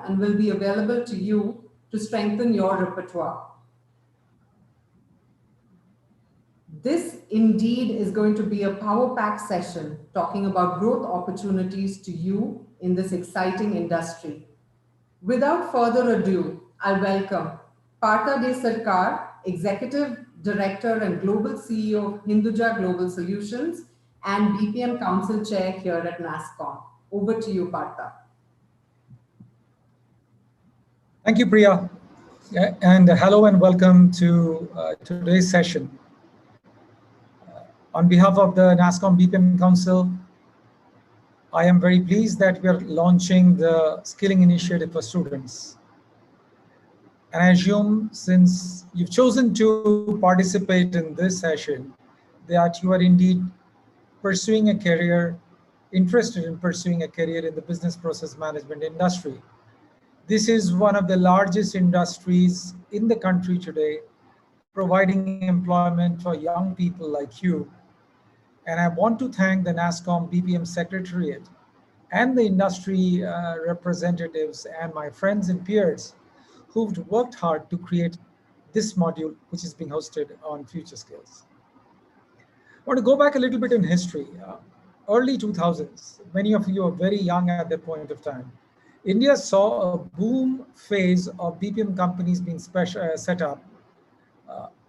and will be available to you to strengthen your repertoire. This indeed is going to be a power-packed session talking about growth opportunities to you in this exciting industry. Without further ado, I welcome Partha De Sarkar, Executive Director and Global CEO of Hinduja Global Solutions and BPM Council Chair here at NASSCOM. Over to you, Partha. Thank you, Priya. And hello and welcome to today's session. On behalf of the NASSCOM BPM Council, I am very pleased that we are launching the Skilling Initiative for Students. And I assume since you've chosen to participate in this session, that you are indeed pursuing a career, interested in pursuing a career in the business process management industry. This is one of the largest industries in the country today, providing employment for young people like you. And I want to thank the NASSCOM BPM Secretariat and the industry representatives and my friends and peers who've worked hard to create this module, which is being hosted on FutureSkills. I want to go back a little bit in history. Early 2000s, many of you are very young at that point of time. India saw a boom phase of BPM companies being set up.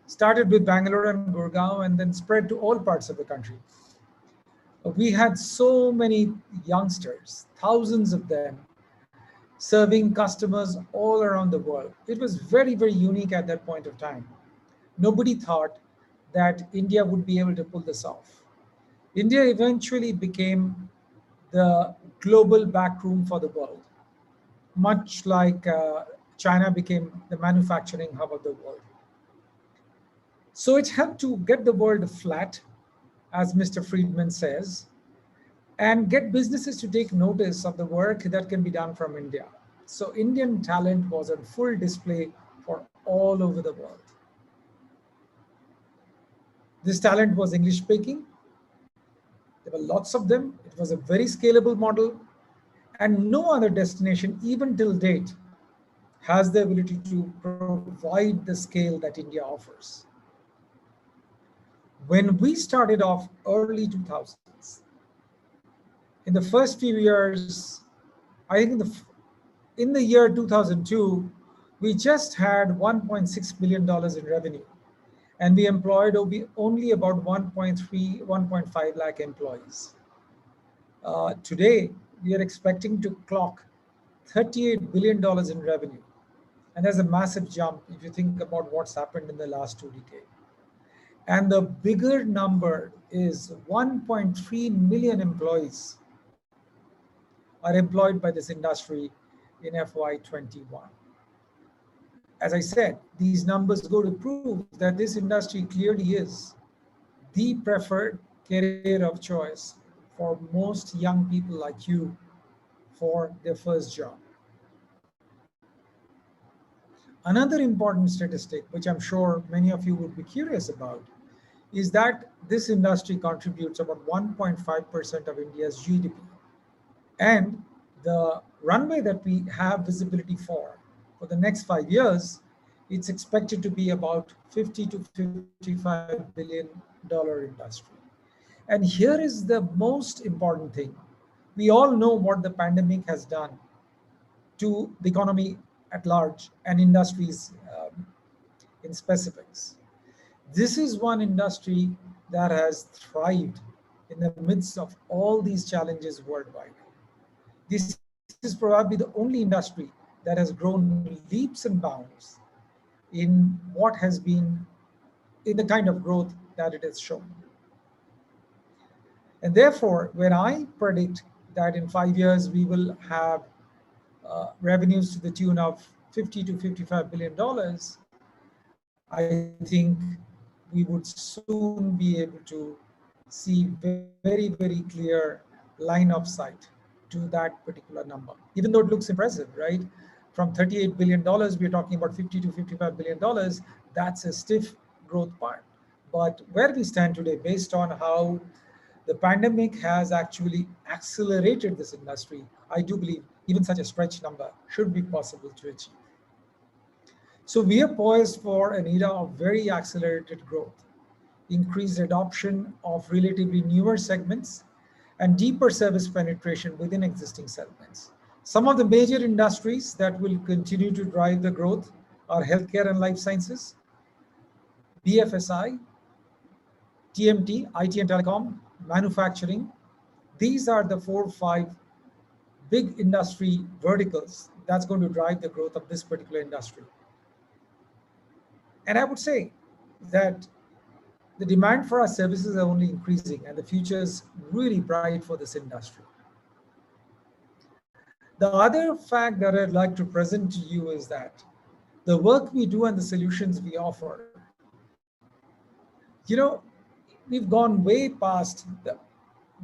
Started with Bangalore and Gurgaon and then spread to all parts of the country. We had so many youngsters, thousands of them, serving customers all around the world. It was very, very unique at that point of time. Nobody thought that India would be able to pull this off. India eventually became the global backroom for the world, much like China became the manufacturing hub of the world. So it helped to get the world flat, as Mr. Friedman says, and get businesses to take notice of the work that can be done from India. So Indian talent was on full display for all over the world. This talent was English speaking. There were lots of them. It was a very scalable model, and no other destination, even till date, has the ability to provide the scale that India offers. When we started off early 2000s, in the first few years, I think in the year 2002, we just had $1.6 billion in revenue, and we employed only about 1.5 lakh employees. Today, we are expecting to clock $38 billion in revenue. And there's a massive jump if you think about what's happened in the last 2 decades. And the bigger number is 1.3 million employees are employed by this industry in FY21. As I said, these numbers go to prove that this industry clearly is the preferred career of choice for most young people like you for their first job. Another important statistic, which I'm sure many of you would be curious about, is that this industry contributes about 1.5% of India's GDP. And the runway that we have visibility for the next 5 years, it's expected to be about $50 to $55 billion industry. And here is the most important thing. We all know what the pandemic has done to the economy at large and industries in specifics. This is one industry that has thrived in the midst of all these challenges worldwide. This is probably the only industry that has grown leaps and bounds in what has been in the kind of growth that it has shown. And therefore, when I predict that in 5 years we will have revenues to the tune of $50 to $55 billion, I think we would soon be able to see very, very clear line of sight to that particular number. Even though it looks impressive, right? From $38 billion, we're talking about $50 to $55 billion. That's a stiff growth part. But where we stand today, based on how the pandemic has actually accelerated this industry, I do believe even such a stretch number should be possible to achieve. So we are poised for an era of very accelerated growth, increased adoption of relatively newer segments, and deeper service penetration within existing segments. Some of the major industries that will continue to drive the growth are healthcare and life sciences, BFSI, TMT, IT and telecom, manufacturing. These are the 4 or 5 big industry verticals that's going to drive the growth of this particular industry. And I would say that the demand for our services are only increasing, and the future is really bright for this industry. The other fact that I'd like to present to you is that the work we do and the solutions we offer, we've gone way past the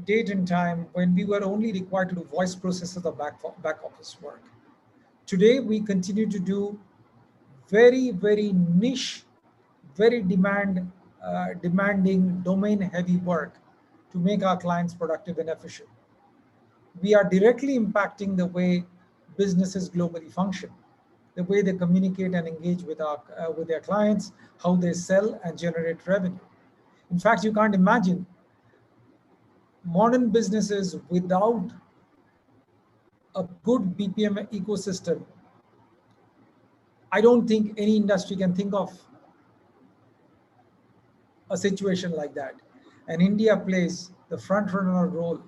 date and time when we were only required to do voice processes of back office work. Today, we continue to do very, very niche, very demanding, domain-heavy work to make our clients productive and efficient. We are directly impacting the way businesses globally function, the way they communicate and engage with their clients, how they sell and generate revenue. In fact, you can't imagine modern businesses without a good BPM ecosystem. I don't think any industry can think of a situation like that. And India plays the front runner role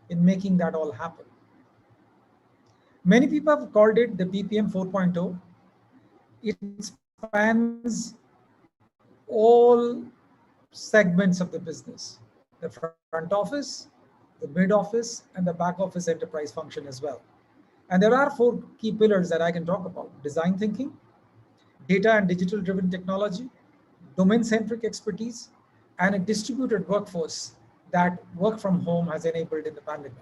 in making that all happen. Many people have called it the BPM 4.0. It spans all segments of the business, the front office, the mid office, and the back office enterprise function as well. And there are 4 key pillars that I can talk about: design thinking, data and digital driven technology, domain-centric expertise, and a distributed workforce that work from home has enabled in the pandemic.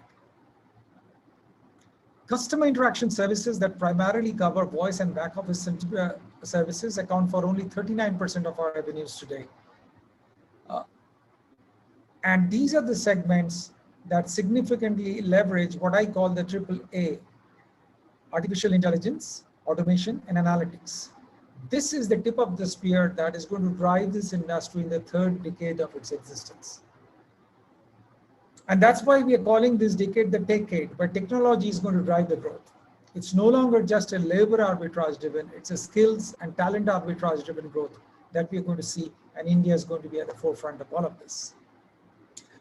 Customer interaction services that primarily cover voice and back office services account for only 39% of our revenues today. And these are the segments that significantly leverage what I call the AAA: artificial intelligence, automation, and analytics. This is the tip of the spear that is going to drive this industry in the 3rd decade of its existence. And that's why we are calling this decade the techade, where technology is going to drive the growth. It's no longer just a labor arbitrage driven, it's a skills and talent arbitrage driven growth that we're going to see, and India is going to be at the forefront of all of this.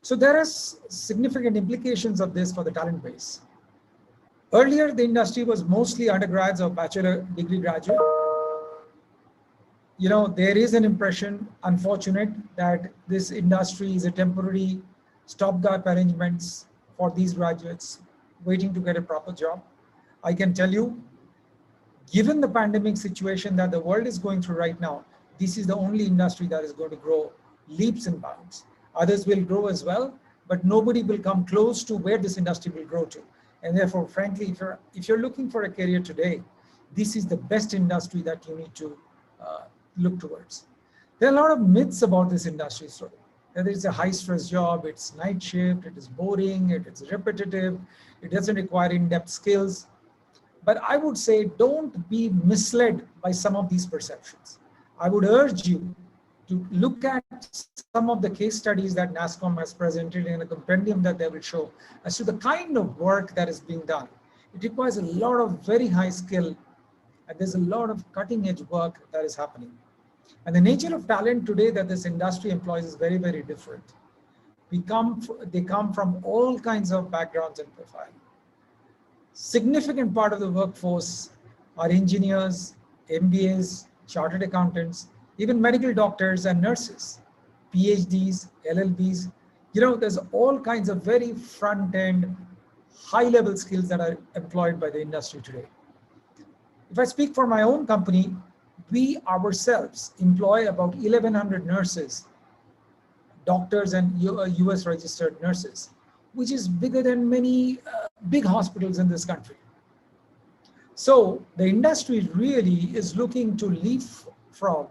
So there are significant implications of this for the talent base. Earlier, the industry was mostly undergrads or bachelor degree graduate. There is an impression, unfortunate, that this industry is a temporary stopgap arrangements for these graduates waiting to get a proper job. I can tell you, given the pandemic situation that the world is going through right now, this is the only industry that is going to grow leaps and bounds. Others will grow as well, but nobody will come close to where this industry will grow to. And therefore, frankly, if you're looking for a career today, this is the best industry that you need to look towards. There are a lot of myths about this industry. So that it's a high stress job, it's night shift, it is boring, it is repetitive, it doesn't require in-depth skills. But I would say don't be misled by some of these perceptions. I would urge you to look at some of the case studies that NASSCOM has presented in a compendium that they will show as to the kind of work that is being done. It requires a lot of very high skill, and there's a lot of cutting edge work that is happening. And the nature of talent today that this industry employs is very, very different. They come from all kinds of backgrounds and profile. Significant part of the workforce are engineers, MBAs, chartered accountants, even medical doctors and nurses, PhDs, LLBs. There's all kinds of very front-end, high-level skills that are employed by the industry today. If I speak for my own company, we ourselves employ about 1,100 nurses, doctors and US registered nurses, which is bigger than many big hospitals in this country. So the industry really is looking to leapfrog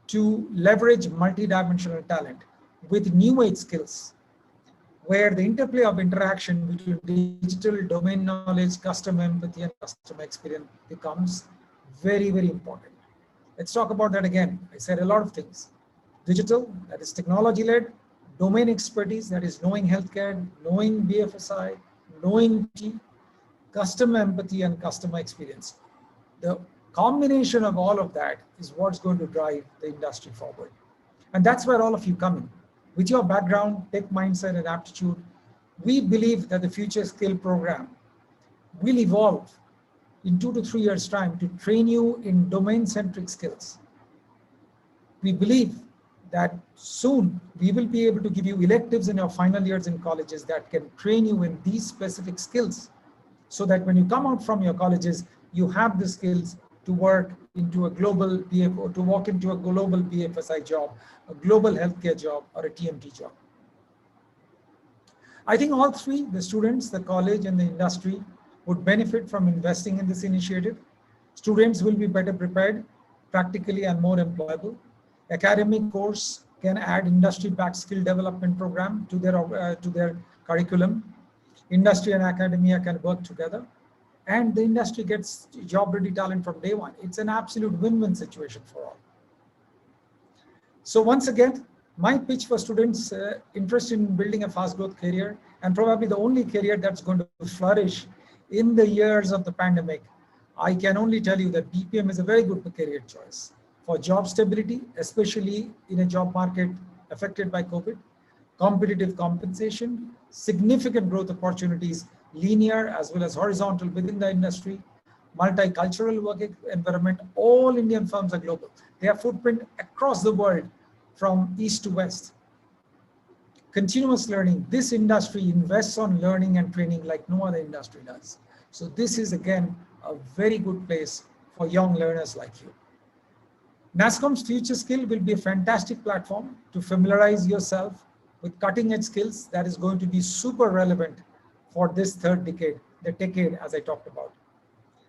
to leverage multidimensional talent with new age skills. where the interplay of interaction between digital domain knowledge, customer empathy, and customer experience becomes very, very important. Let's talk about that again. I said a lot of things. Digital, that is technology-led, domain expertise, that is knowing healthcare, knowing BFSI, knowing T, customer empathy, and customer experience. The combination of all of that is what's going to drive the industry forward. And that's where all of you come in. With your background, tech mindset, and aptitude, we believe that the Future Skill program will evolve in 2 to 3 years' time to train you in domain-centric skills. We believe that soon we will be able to give you electives in your final years in colleges that can train you in these specific skills, so that when you come out from your colleges, you have the skills to work into a global or to walk into a global BFSI job, a global healthcare job, or a TMT job. I think all three, the students, the college, and the industry, would benefit from investing in this initiative. Students will be better prepared, practically and more employable. Academic course can add industry-backed skill development program to their curriculum. Industry and academia can work together, and the industry gets job-ready talent from day one. It's an absolute win-win situation for all. So once again, my pitch for students interested in building a fast-growth career, and probably the only career that's going to flourish in the years of the pandemic, I can only tell you that BPM is a very good career choice for job stability, especially in a job market affected by COVID, competitive compensation, significant growth opportunities, linear as well as horizontal within the industry, multicultural work environment. All Indian firms are global. They have footprint across the world from east to west. Continuous learning. This industry invests on learning and training like no other industry does. So this is again a very good place for young learners like you. NASSCOM's Future Skill will be a fantastic platform to familiarize yourself with cutting edge skills that is going to be super relevant for this third decade, the decade as I talked about.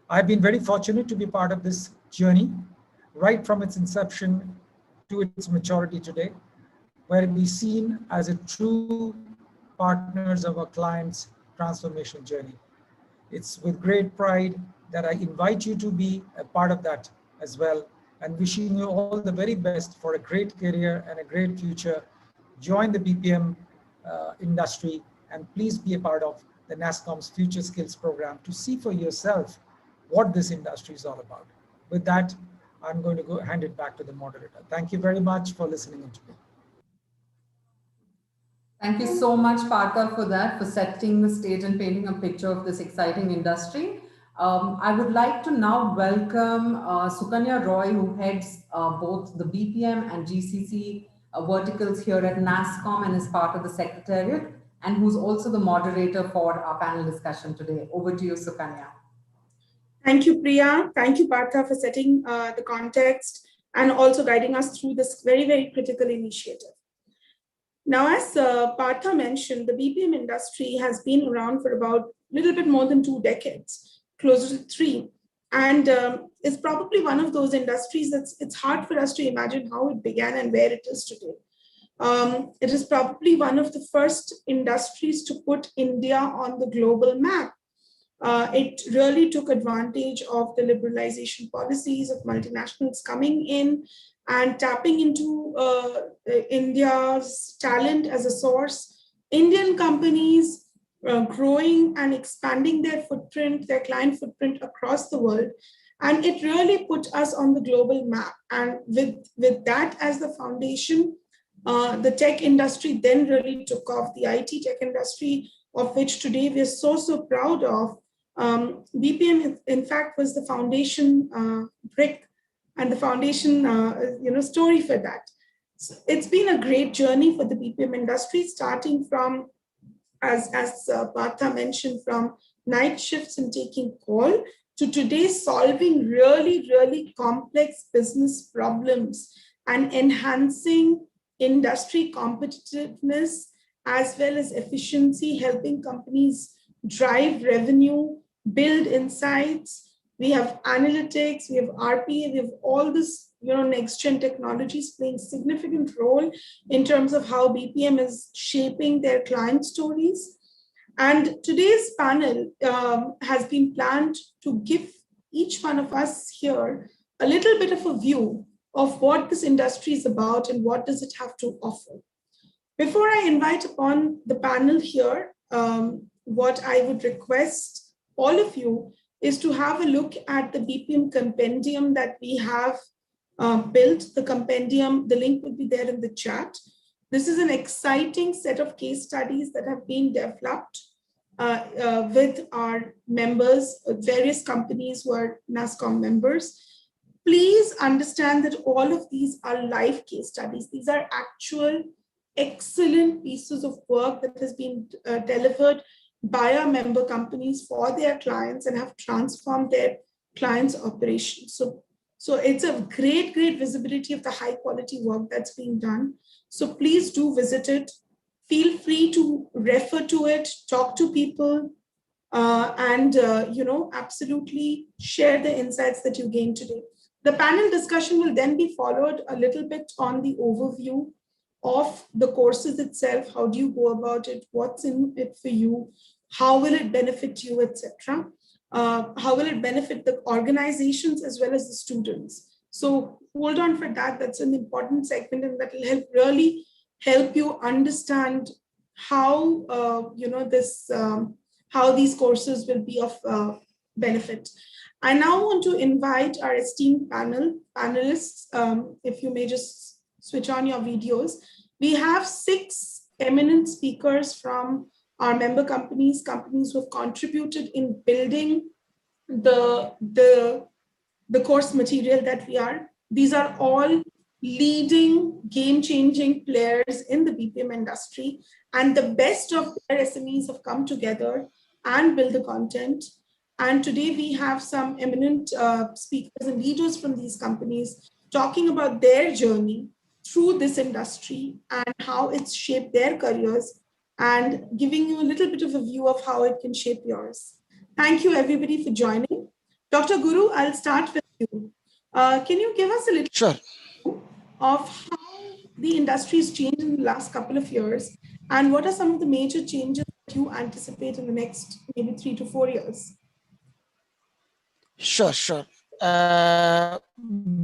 I've been very fortunate to be part of this journey right from its inception to its maturity today, where we're seen as a true partners of our clients' transformation journey. It's with great pride that I invite you to be a part of that as well, and wishing you all the very best for a great career and a great future. Join the BPM industry, and please be a part of the NASSCOM's Future Skills program to see for yourself what this industry is all about. With that, I'm going to go hand it back to the moderator. Thank you very much for listening to me. Thank you so much, Partha, for that, for setting the stage and painting a picture of this exciting industry. I would like to now welcome Sukanya Roy, who heads both the BPM and GCC verticals here at NASSCOM and is part of the Secretariat, and who's also the moderator for our panel discussion today. Over to you, Sukanya. Thank you, Priya. Thank you, Partha, for setting the context and also guiding us through this very, very critical initiative. Now, as Partha mentioned, the BPM industry has been around for about a little bit more than 2 decades, closer to 3, and is probably one of those industries it's hard for us to imagine how it began and where it is today. It is probably one of the first industries to put India on the global map. It really took advantage of the liberalization policies of multinationals coming in and tapping into India's talent as a source. Indian companies growing and expanding their footprint, their client footprint across the world. And it really put us on the global map. And with that as the foundation, the tech industry then really took off. The IT tech industry, of which today we're so proud of. BPM, in fact, was the foundation brick and the foundation story for that. So it's been a great journey for the BPM industry, starting from, as Partha mentioned, from night shifts and taking call to today solving really complex business problems and enhancing industry competitiveness as well as efficiency, helping companies drive revenue, build insights. We have analytics, we have RPA, we have all this next gen technologies playing significant role in terms of how BPM is shaping their client stories. And today's panel has been planned to give each one of us here a little bit of a view of what this industry is about and what does it have to offer. Before I invite upon the panel here, what I would request all of you is to have a look at the BPM Compendium that we have built. The compendium, the link will be there in the chat. This is an exciting set of case studies that have been developed with our members, various companies who are NASSCOM members. Please understand that all of these are live case studies. These are actual excellent pieces of work that has been delivered by our member companies for their clients and have transformed their clients' operations. So it's a great visibility of the high quality work that's being done. So please do visit it. Feel free to refer to it, talk to people, and absolutely share the insights that you gained today. The panel discussion will then be followed a little bit on the overview of the courses itself. How do you go about it? What's in it for you? How will it benefit you, etc.? How will it benefit the organizations as well as the students? So hold on for that. That's an important segment, and that will really help you understand how how these courses will be of benefit. I now want to invite our esteemed panelists. If you may just switch on your videos. We have 6 eminent speakers from our member companies who have contributed in building the course material that we are. These are all leading, game-changing players in the BPM industry, and the best of their SMEs have come together and build the content. And today we have some eminent speakers and leaders from these companies talking about their journey through this industry and how it's shaped their careers, and giving you a little bit of a view of how it can shape yours. Thank you everybody for joining. Dr. Guru, I'll start with you. Can you give us a little Sure. of how the industry has changed in the last couple of years, and what are some of the major changes that you anticipate in the next maybe 3 to 4 years? Sure.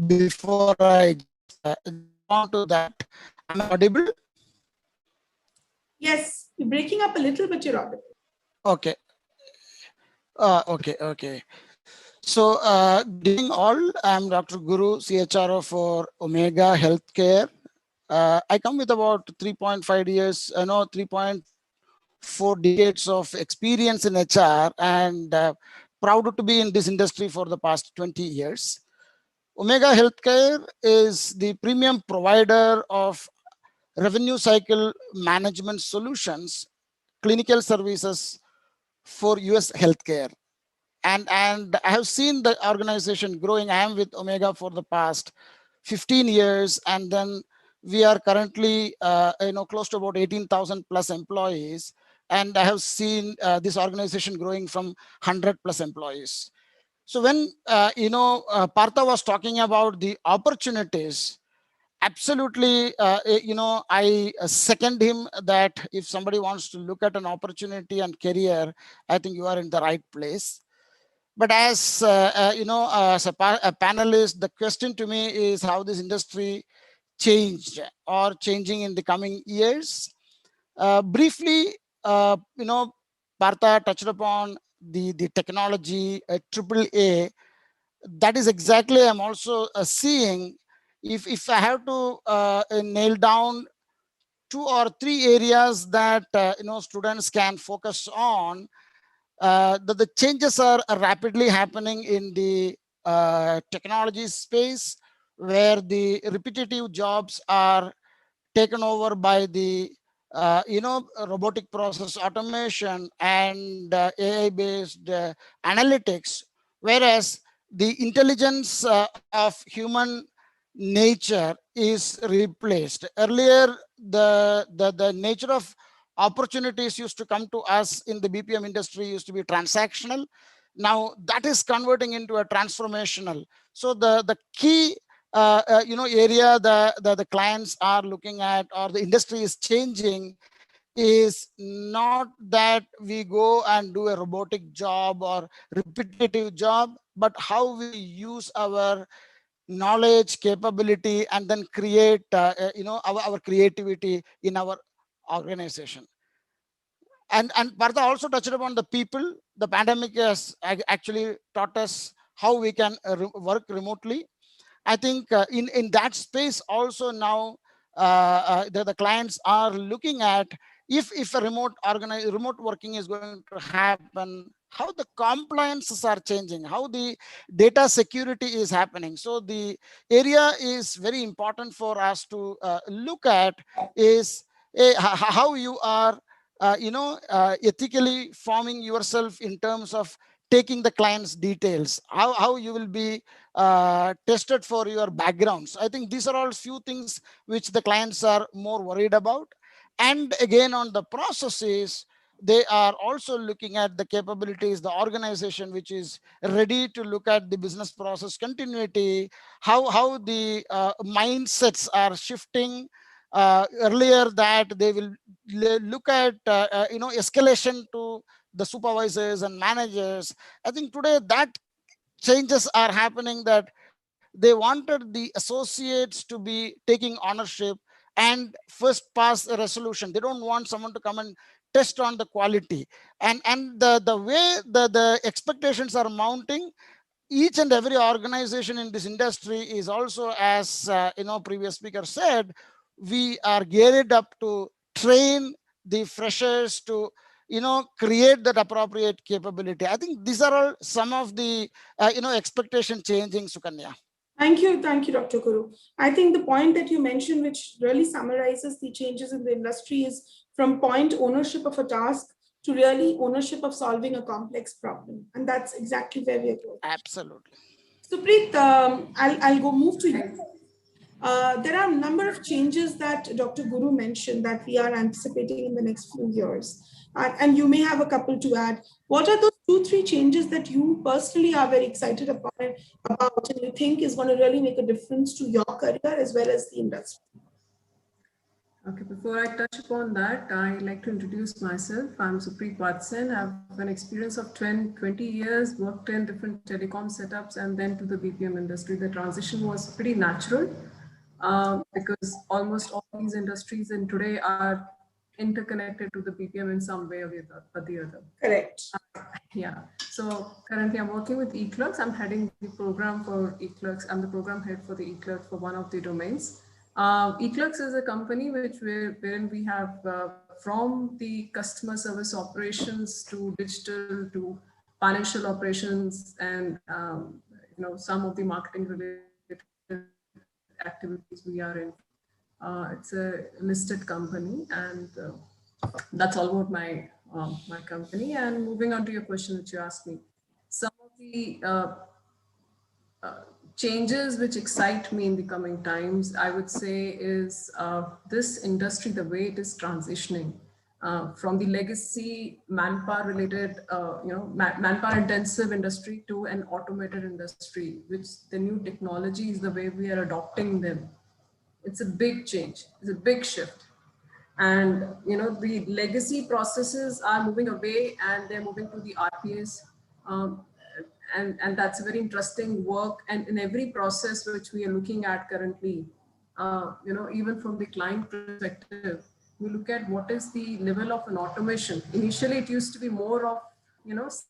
Before I jump onto that, am I audible? Yes, you're breaking up a little, but you're audible. Okay. Okay. So, good evening all. I'm Dr. Guru, CHRO for Omega Healthcare. I come with about 3.5 years, 3.4 decades of experience in HR, and proud to be in this industry for the past 20 years. Omega Healthcare is the premium provider of revenue cycle management solutions, clinical services for US healthcare. And I have seen the organization growing. I am with Omega for the past 15 years, and then we are currently close to about 18,000 plus employees. And I have seen this organization growing from 100 plus employees. So when Partha was talking about the opportunities, absolutely, I second him that if somebody wants to look at an opportunity and career, I think you are in the right place. But as as a panelist, the question to me is how this industry changed or changing in the coming years. Briefly, Partha touched upon the technology, AAA. That is exactly I'm also seeing. If I have to nail down 2 or 3 areas that students can focus on, the changes are rapidly happening in the technology space, where the repetitive jobs are taken over by the robotic process automation and AI based analytics, whereas the intelligence of human nature is replaced. Earlier, the nature of opportunities used to come to us in the BPM industry used to be transactional. Now that is converting into a transformational. So the key area the clients are looking at or the industry is changing is not that we go and do a robotic job or repetitive job, but how we use our knowledge, capability, and then create our creativity in our organization. And Partha also touched upon the people. The pandemic has actually taught us how we can work remotely. I think in that space also now the clients are looking at if a remote working is going to happen, how the compliances are changing, how the data security is happening. So the area is very important for us to look at is how you are ethically forming yourself in terms of taking the client's details, how you will be tested for your backgrounds. I think these are all few things which the clients are more worried about. And again, on the processes, they are also looking at the capabilities, the organization which is ready to look at the business process continuity, how the mindsets are shifting. Earlier that they will look at escalation to the supervisors and managers. I think today that changes are happening, that they wanted the associates to be taking ownership and first pass a resolution. They don't want someone to come and test on the quality. And the way the expectations are mounting, each and every organization in this industry is also, as previous speaker said, we are geared up to train the freshers to create that appropriate capability. I think these are all some of the expectation changing, Sukanya. Thank you, Dr. Guru. I think the point that you mentioned, which really summarizes the changes in the industry, is from point ownership of a task to really ownership of solving a complex problem. And that's exactly where we're going. Absolutely. So Preet, I'll go move to you. There are a number of changes that Dr. Guru mentioned that we are anticipating in the next few years. And you may have a couple to add. What are those 2-3 changes that you personally are very excited about and you think is going to really make a difference to your career as well as the industry? Okay, before I touch upon that, I'd like to introduce myself. I'm Supreet Watson. I have an experience of 20 years, worked in different telecom setups and then to the BPM industry. The transition was pretty natural because almost all these industries in today are interconnected to the BPM in some way or the other. Correct. Yeah. So currently I'm working with eClerks. I'm heading the program for eClerks. I'm the program head for the eClerks for one of the domains. eClerks is a company wherein we have from the customer service operations to digital to financial operations and some of the marketing related activities we are in. It's a listed company, and that's all about my my company. And moving on to your question that you asked me, some of the changes which excite me in the coming times, I would say, is this industry, the way it is transitioning from the legacy manpower related, manpower intensive industry to an automated industry, which the new technology is the way we are adopting them. It's a big change. It's a big shift. And the legacy processes are moving away and they're moving to the RPAs. And that's a very interesting work. And in every process which we are looking at currently, even from the client perspective, we look at what is the level of an automation. Initially, it used to be more of,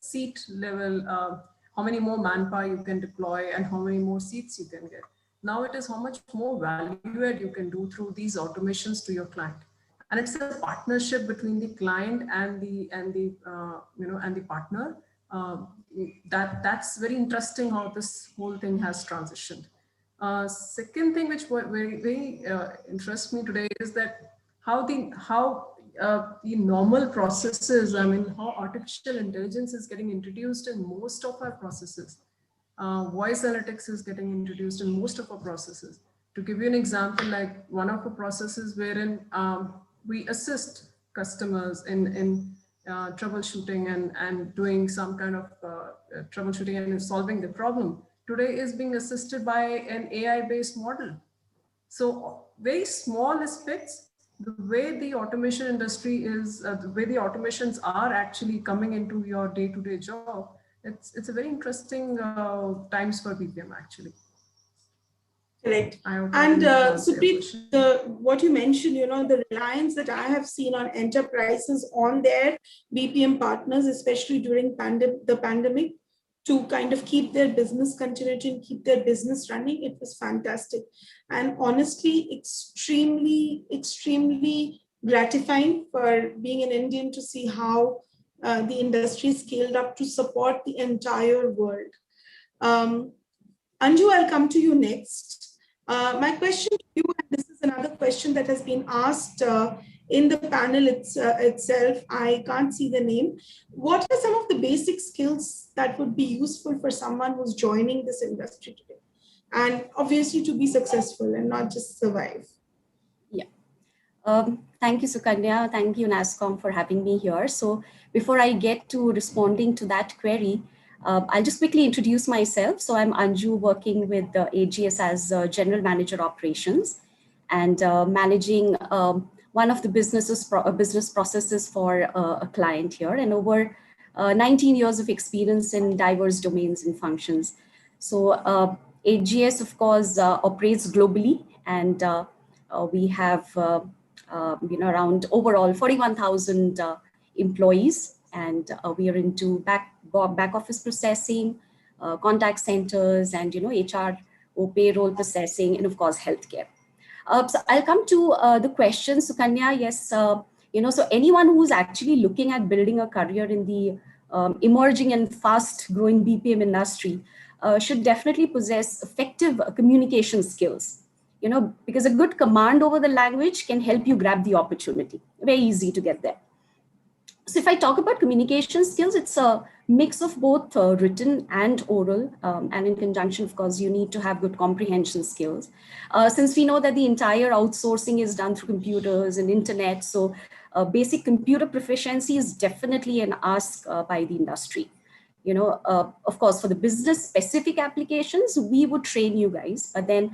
seat level, how many more manpower you can deploy and how many more seats you can get. Now it is how much more value add you can do through these automations to your client. And it's a partnership between the client and the partner. That's very interesting how this whole thing has transitioned. Second thing which very interests me today is that how the normal processes, how artificial intelligence is getting introduced in most of our processes. Voice analytics is getting introduced in most of our processes. To give you an example, like one of the processes wherein we assist customers in troubleshooting and doing some kind of troubleshooting and solving the problem. today is being assisted by an AI-based model. So very small aspects, the way the automation industry is, the way the automations are actually coming into your day-to-day job, it's a very interesting times for BPM actually. Correct. I hope And Supreet, what you mentioned, the reliance that I have seen on enterprises on their BPM partners, especially during the pandemic, to kind of keep their business continuity and keep their business running, it was fantastic. And honestly, extremely, extremely gratifying for being an Indian to see how the industry scaled up to support the entire world. Anju, I'll come to you next. My question to you, and this is another question that has been asked in the panel itself. I can't see the name. What are some of the basic skills that would be useful for someone who's joining this industry today? And obviously to be successful and not just survive. Yeah. Thank you, Sukanya. Thank you, NASSCOM, for having me here. So before I get to responding to that query, I'll just quickly introduce myself. So I'm Anju, working with AGS as General Manager Operations and managing one of the business processes for a client here, and over 19 years of experience in diverse domains and functions. So AGS, of course, operates globally, and we have around overall 41,000 employees, and we are into back office processing, contact centers, and HR or payroll processing, and of course healthcare. So I'll come to the question, Sukanya. Yes, so anyone who's actually looking at building a career in the emerging and fast-growing BPM industry should definitely possess effective communication skills. Because a good command over the language can help you grab the opportunity. Very easy to get there. So if I talk about communication skills, it's a mix of both written and oral, and in conjunction, of course, you need to have good comprehension skills. Since we know that the entire outsourcing is done through computers and internet, so basic computer proficiency is definitely an ask by the industry. Of course, for the business specific applications, we would train you guys, but then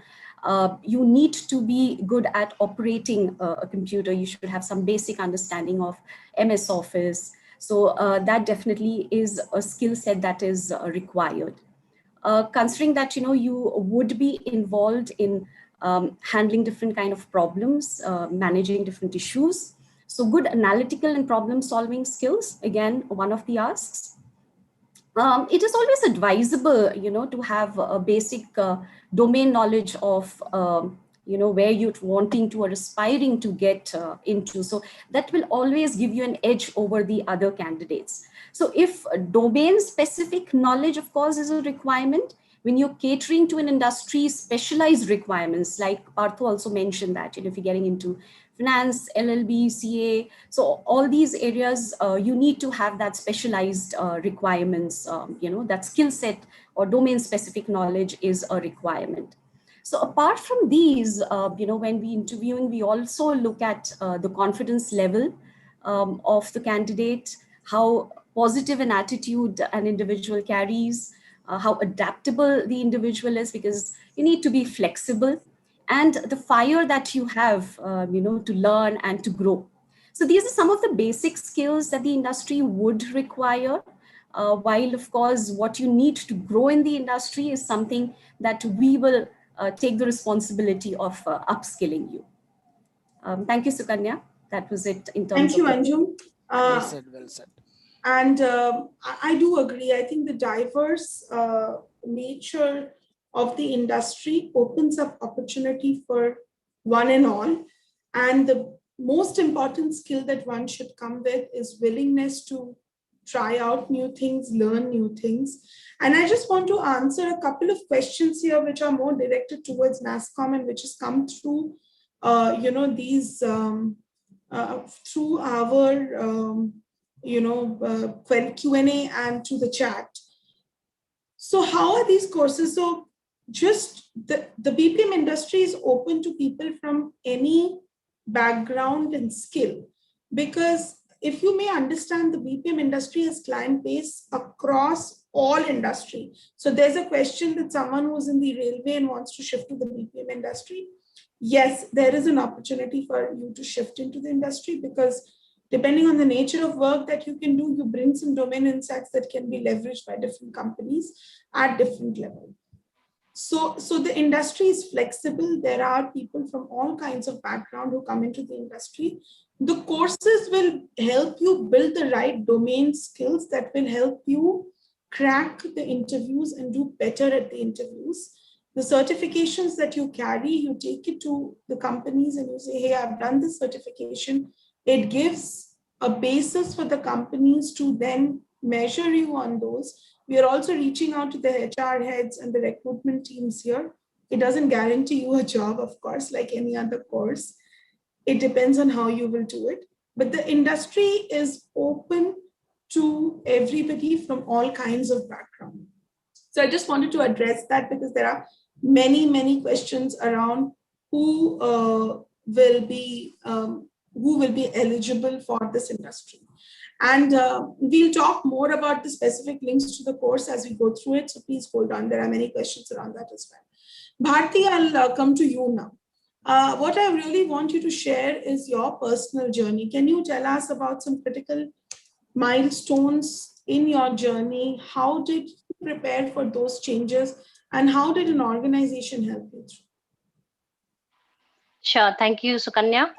you need to be good at operating a computer. You should have some basic understanding of MS Office. So that definitely is a skill set that is required. Considering that, you would be involved in handling different kind of problems, managing different issues. So good analytical and problem solving skills, again, one of the asks. It is always advisable, to have a basic domain knowledge of, where you're wanting to or aspiring to get into. So that will always give you an edge over the other candidates. So if domain specific knowledge, of course, is a requirement, when you're catering to an industry specialized requirements, like Partho also mentioned that, if you're getting into finance, LLB, CA. So all these areas, you need to have that specialized requirements, that skill set or domain specific knowledge is a requirement. So apart from these, when we interviewing, we also look at the confidence level of the candidate, how positive an attitude an individual carries, how adaptable the individual is, because you need to be flexible, and the fire that you have, to learn and to grow. So these are some of the basic skills that the industry would require, while of course what you need to grow in the industry is something that we will take the responsibility of upskilling you. Thank you, Sukanya. That was it in terms of— Thank you, Anju. Well said, well said. And I do agree. I think the diverse nature of the industry opens up opportunity for one and all. And the most important skill that one should come with is willingness to try out new things, learn new things. And I just want to answer a couple of questions here, which are more directed towards NASSCOM and which has come through, these through our Q&A and to the chat. So how are these courses? So just the BPM industry is open to people from any background and skill, because if you may understand, the BPM industry has client base across all industry. So there's a question that someone who's in the railway and wants to shift to the BPM industry. Yes, there is an opportunity for you to shift into the industry, because depending on the nature of work that you can do, you bring some domain insights that can be leveraged by different companies at different levels. So the industry is flexible. There are people from all kinds of background who come into the industry. The courses will help you build the right domain skills that will help you crack the interviews and do better at the interviews. The certifications that you carry, you take it to the companies and you say, hey, I've done this certification. It gives a basis for the companies to then measure you on those. We are also reaching out to the HR heads and the recruitment teams here. It doesn't guarantee you a job, of course, like any other course. It depends on how you will do it. But the industry is open to everybody from all kinds of background. So I just wanted to address that, because there are many, many questions around who will be eligible for this industry. And we'll talk more about the specific links to the course as we go through it. So please hold on. There are many questions around that as well. Bharti, I'll come to you now. What I really want you to share is your personal journey. Can you tell us about some critical milestones in your journey? How did you prepare for those changes? And how did an organization help you through? Sure. Thank you, Sukanya.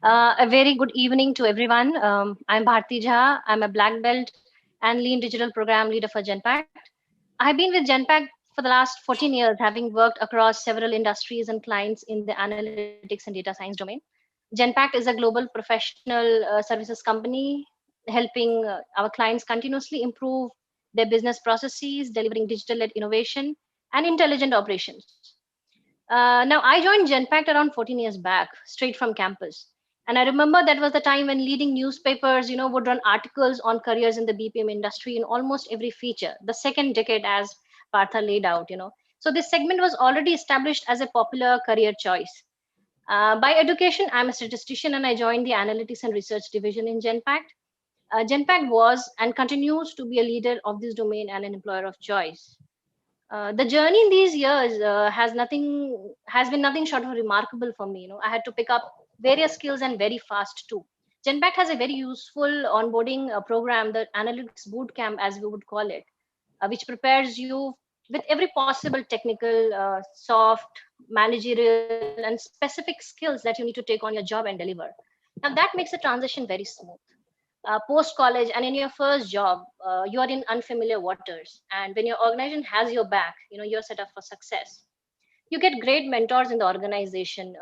A very good evening to everyone. I'm Bharti Jha. I'm a black belt and lean digital program leader for Genpak. I've been with Genpak for the last 14 years, having worked across several industries and clients in the analytics and data science domain. Genpak is a global professional services company helping our clients continuously improve their business processes, delivering digital-led innovation and intelligent operations. Now, I joined Genpact around 14 years back, straight from campus. And I remember that was the time when leading newspapers, would run articles on careers in the BPM industry in almost every feature, the second decade as Partha laid out. So this segment was already established as a popular career choice. By education, I'm a statistician and I joined the analytics and research division in Genpact. Genpact was and continues to be a leader of this domain and an employer of choice. The journey in these years has been nothing short of remarkable for me. I had to pick up various skills and very fast too. Genpact has a very useful onboarding program, the analytics boot camp, as we would call it, which prepares you with every possible technical, soft, managerial, and specific skills that you need to take on your job and deliver. Now that makes the transition very smooth. Post college and in your first job, you are in unfamiliar waters, and when your organization has your back, you're set up for success. You get great mentors in the organization.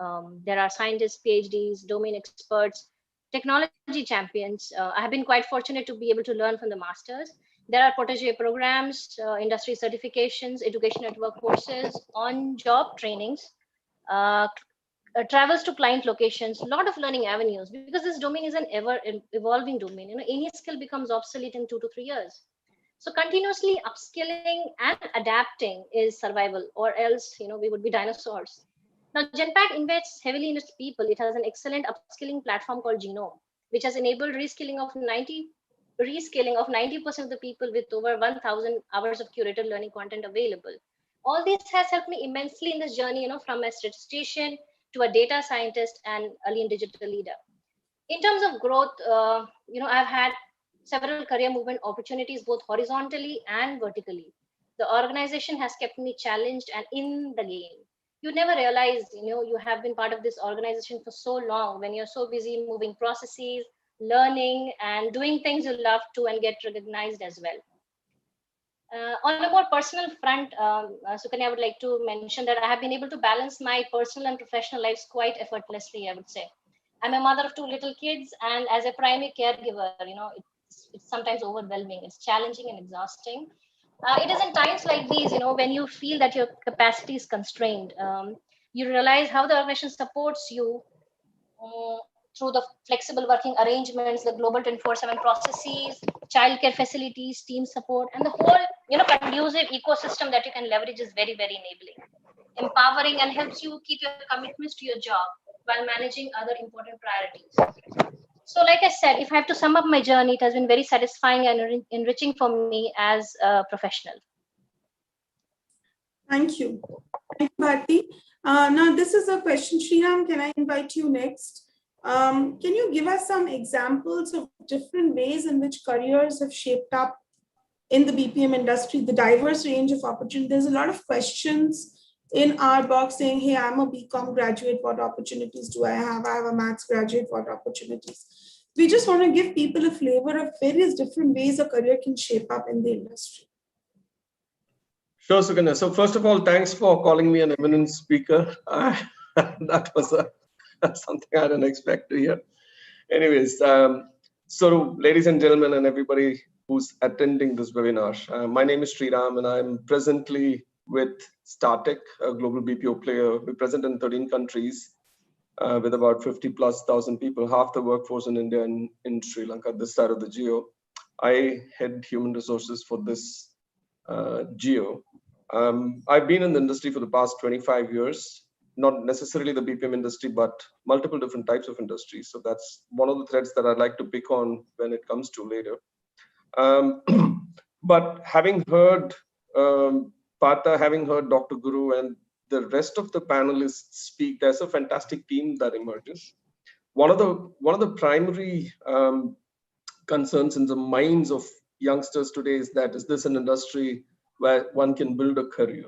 There are scientists, PhDs, domain experts, technology champions. I have been quite fortunate to be able to learn from the masters. There are protege programs, industry certifications, education network courses, on job trainings, uh, travels to client locations, a lot of learning avenues, because this domain is an ever evolving domain. Any skill becomes obsolete in 2 to 3 years. So continuously upskilling and adapting is survival, or else we would be dinosaurs. Now Genpact invests heavily in its people. It has an excellent upskilling platform called Genome, which has enabled reskilling of 90% of the people with over 1,000 hours of curated learning content available. All this has helped me immensely in this journey, from a statistician to a data scientist and a lean digital leader. In terms of growth, I've had several career movement opportunities, both horizontally and vertically. The organization has kept me challenged and in the game. You never realize, you have been part of this organization for so long when you're so busy moving processes, learning, and doing things you love to and get recognized as well. On a more personal front, Sukanya, I would like to mention that I have been able to balance my personal and professional lives quite effortlessly, I would say. I'm a mother of 2 little kids, and as a primary caregiver, it's sometimes overwhelming. It's challenging and exhausting. It is in times like these, when you feel that your capacity is constrained, you realize how the organization supports you through the flexible working arrangements, the global 24/7 processes, childcare facilities, team support, and the whole, conducive ecosystem that you can leverage is very, very enabling, empowering, and helps you keep your commitments to your job while managing other important priorities. So like I said, if I have to sum up my journey, it has been very satisfying and enriching for me as a professional. Thank you. Thank you, Bharti. Now, this is a question. Sriram, can I invite you next? Can you give us some examples of different ways in which careers have shaped up in the BPM industry, the diverse range of opportunities? There's a lot of questions in our box saying, hey, I'm a BCom graduate, what opportunities do I have? I have a maths graduate, what opportunities? We just want to give people a flavor of various different ways a career can shape up in the industry. Sure, Sukanya. So first of all, thanks for calling me an eminent speaker. That was something I didn't expect to hear. Anyways, so ladies and gentlemen and everybody who's attending this webinar, my name is Sriram and I'm presently with StarTech, a global BPO player. We're present in 13 countries with about 50,000+ people, half the workforce in India and in Sri Lanka, this side of the geo. I head human resources for this geo. I've been in the industry for the past 25 years, not necessarily the BPM industry, but multiple different types of industries. So that's one of the threads that I'd like to pick on when it comes to later. But having heard Partha, having heard Dr. Guru and the rest of the panelists speak, there's a fantastic theme that emerges. One of the primary concerns in the minds of youngsters today is that, is this an industry where one can build a career?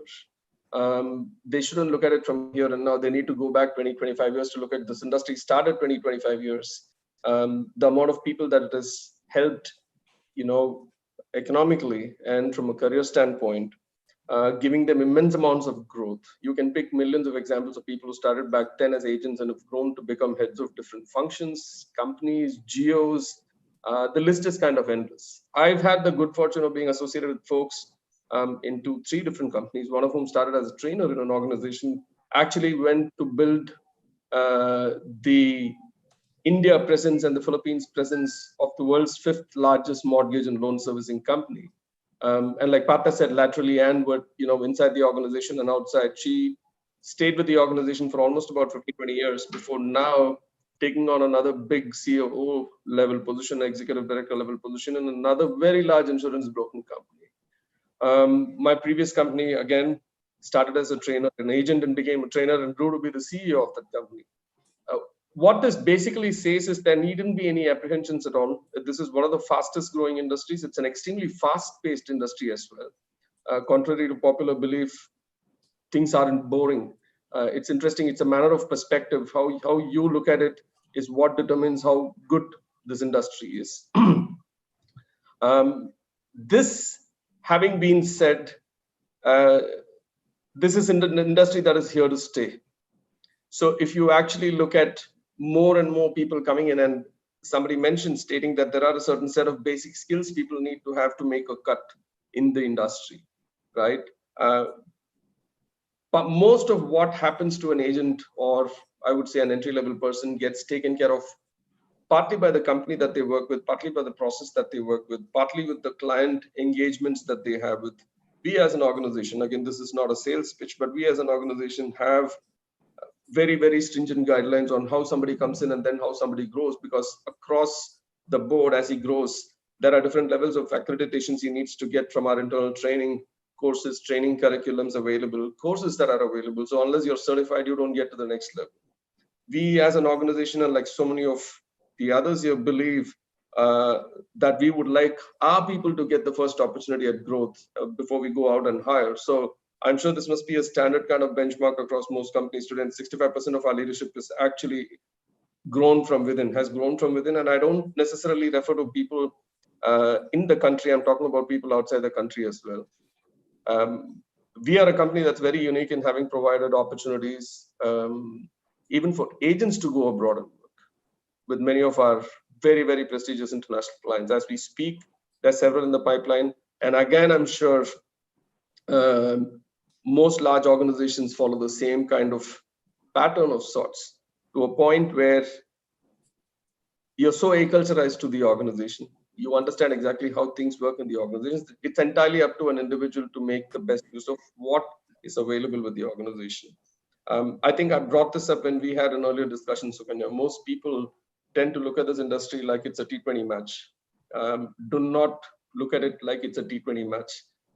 They shouldn't look at it from here and now. They need to go back 20-25 years to look at this industry. Started 20-25 years. The amount of people that it has helped, economically and from a career standpoint, giving them immense amounts of growth. You can pick millions of examples of people who started back then as agents and have grown to become heads of different functions, companies, geos. The list is kind of endless. I've had the good fortune of being associated with folks into 3 different companies, one of whom started as a trainer in an organization, actually went to build the India presence and the Philippines presence of the world's 5th largest mortgage and loan servicing company. And like Partha said, laterally and inside the organization and outside, she stayed with the organization for almost about 15-20 years before now taking on another big COO level position, executive director level position in another very large insurance broking company. My previous company, again, started as a trainer, an agent, and became a trainer and grew to be the CEO of that company. What this basically says is there needn't be any apprehensions at all. This is one of the fastest growing industries. It's an extremely fast-paced industry as well. Contrary to popular belief, things aren't boring. It's interesting. It's a matter of perspective. How you look at it is what determines how good this industry is. This having been said, this is an industry that is here to stay. So if you actually look at more and more people coming in, and somebody mentioned stating that there are a certain set of basic skills people need to have to make a cut in the industry, right? But most of what happens to an agent, or I would say an entry-level person, gets taken care of partly by the company that they work with, partly by the process that they work with, partly with the client engagements that they have with. We as an organization, again, this is not a sales pitch, but we as an organization have very, very stringent guidelines on how somebody comes in and then how somebody grows, because across the board, as he grows, there are different levels of accreditations he needs to get from our internal training courses, training curriculums available, courses that are available. So unless you're certified, you don't get to the next level. We as an organization, and like so many of the others here, believe that we would like our people to get the first opportunity at growth before we go out and hire. So I'm sure this must be a standard kind of benchmark across most companies today. And 65% of our leadership is actually grown from within, has grown from within. And I don't necessarily refer to people in the country. I'm talking about people outside the country as well. We are a company that's very unique in having provided opportunities, even for agents to go abroad and work with many of our very, very prestigious international clients. As we speak, there's several in the pipeline. And again, I'm sure most large organizations follow the same kind of pattern of sorts, to a point where you're so acculturated to the organization. You understand exactly how things work in the organization. It's entirely up to an individual to make the best use of what is available with the organization. I think I brought this up when we had an earlier discussion, Sukanya. Most people tend to look at this industry like it's a T20 match. Do not look at it like it's a T20 match.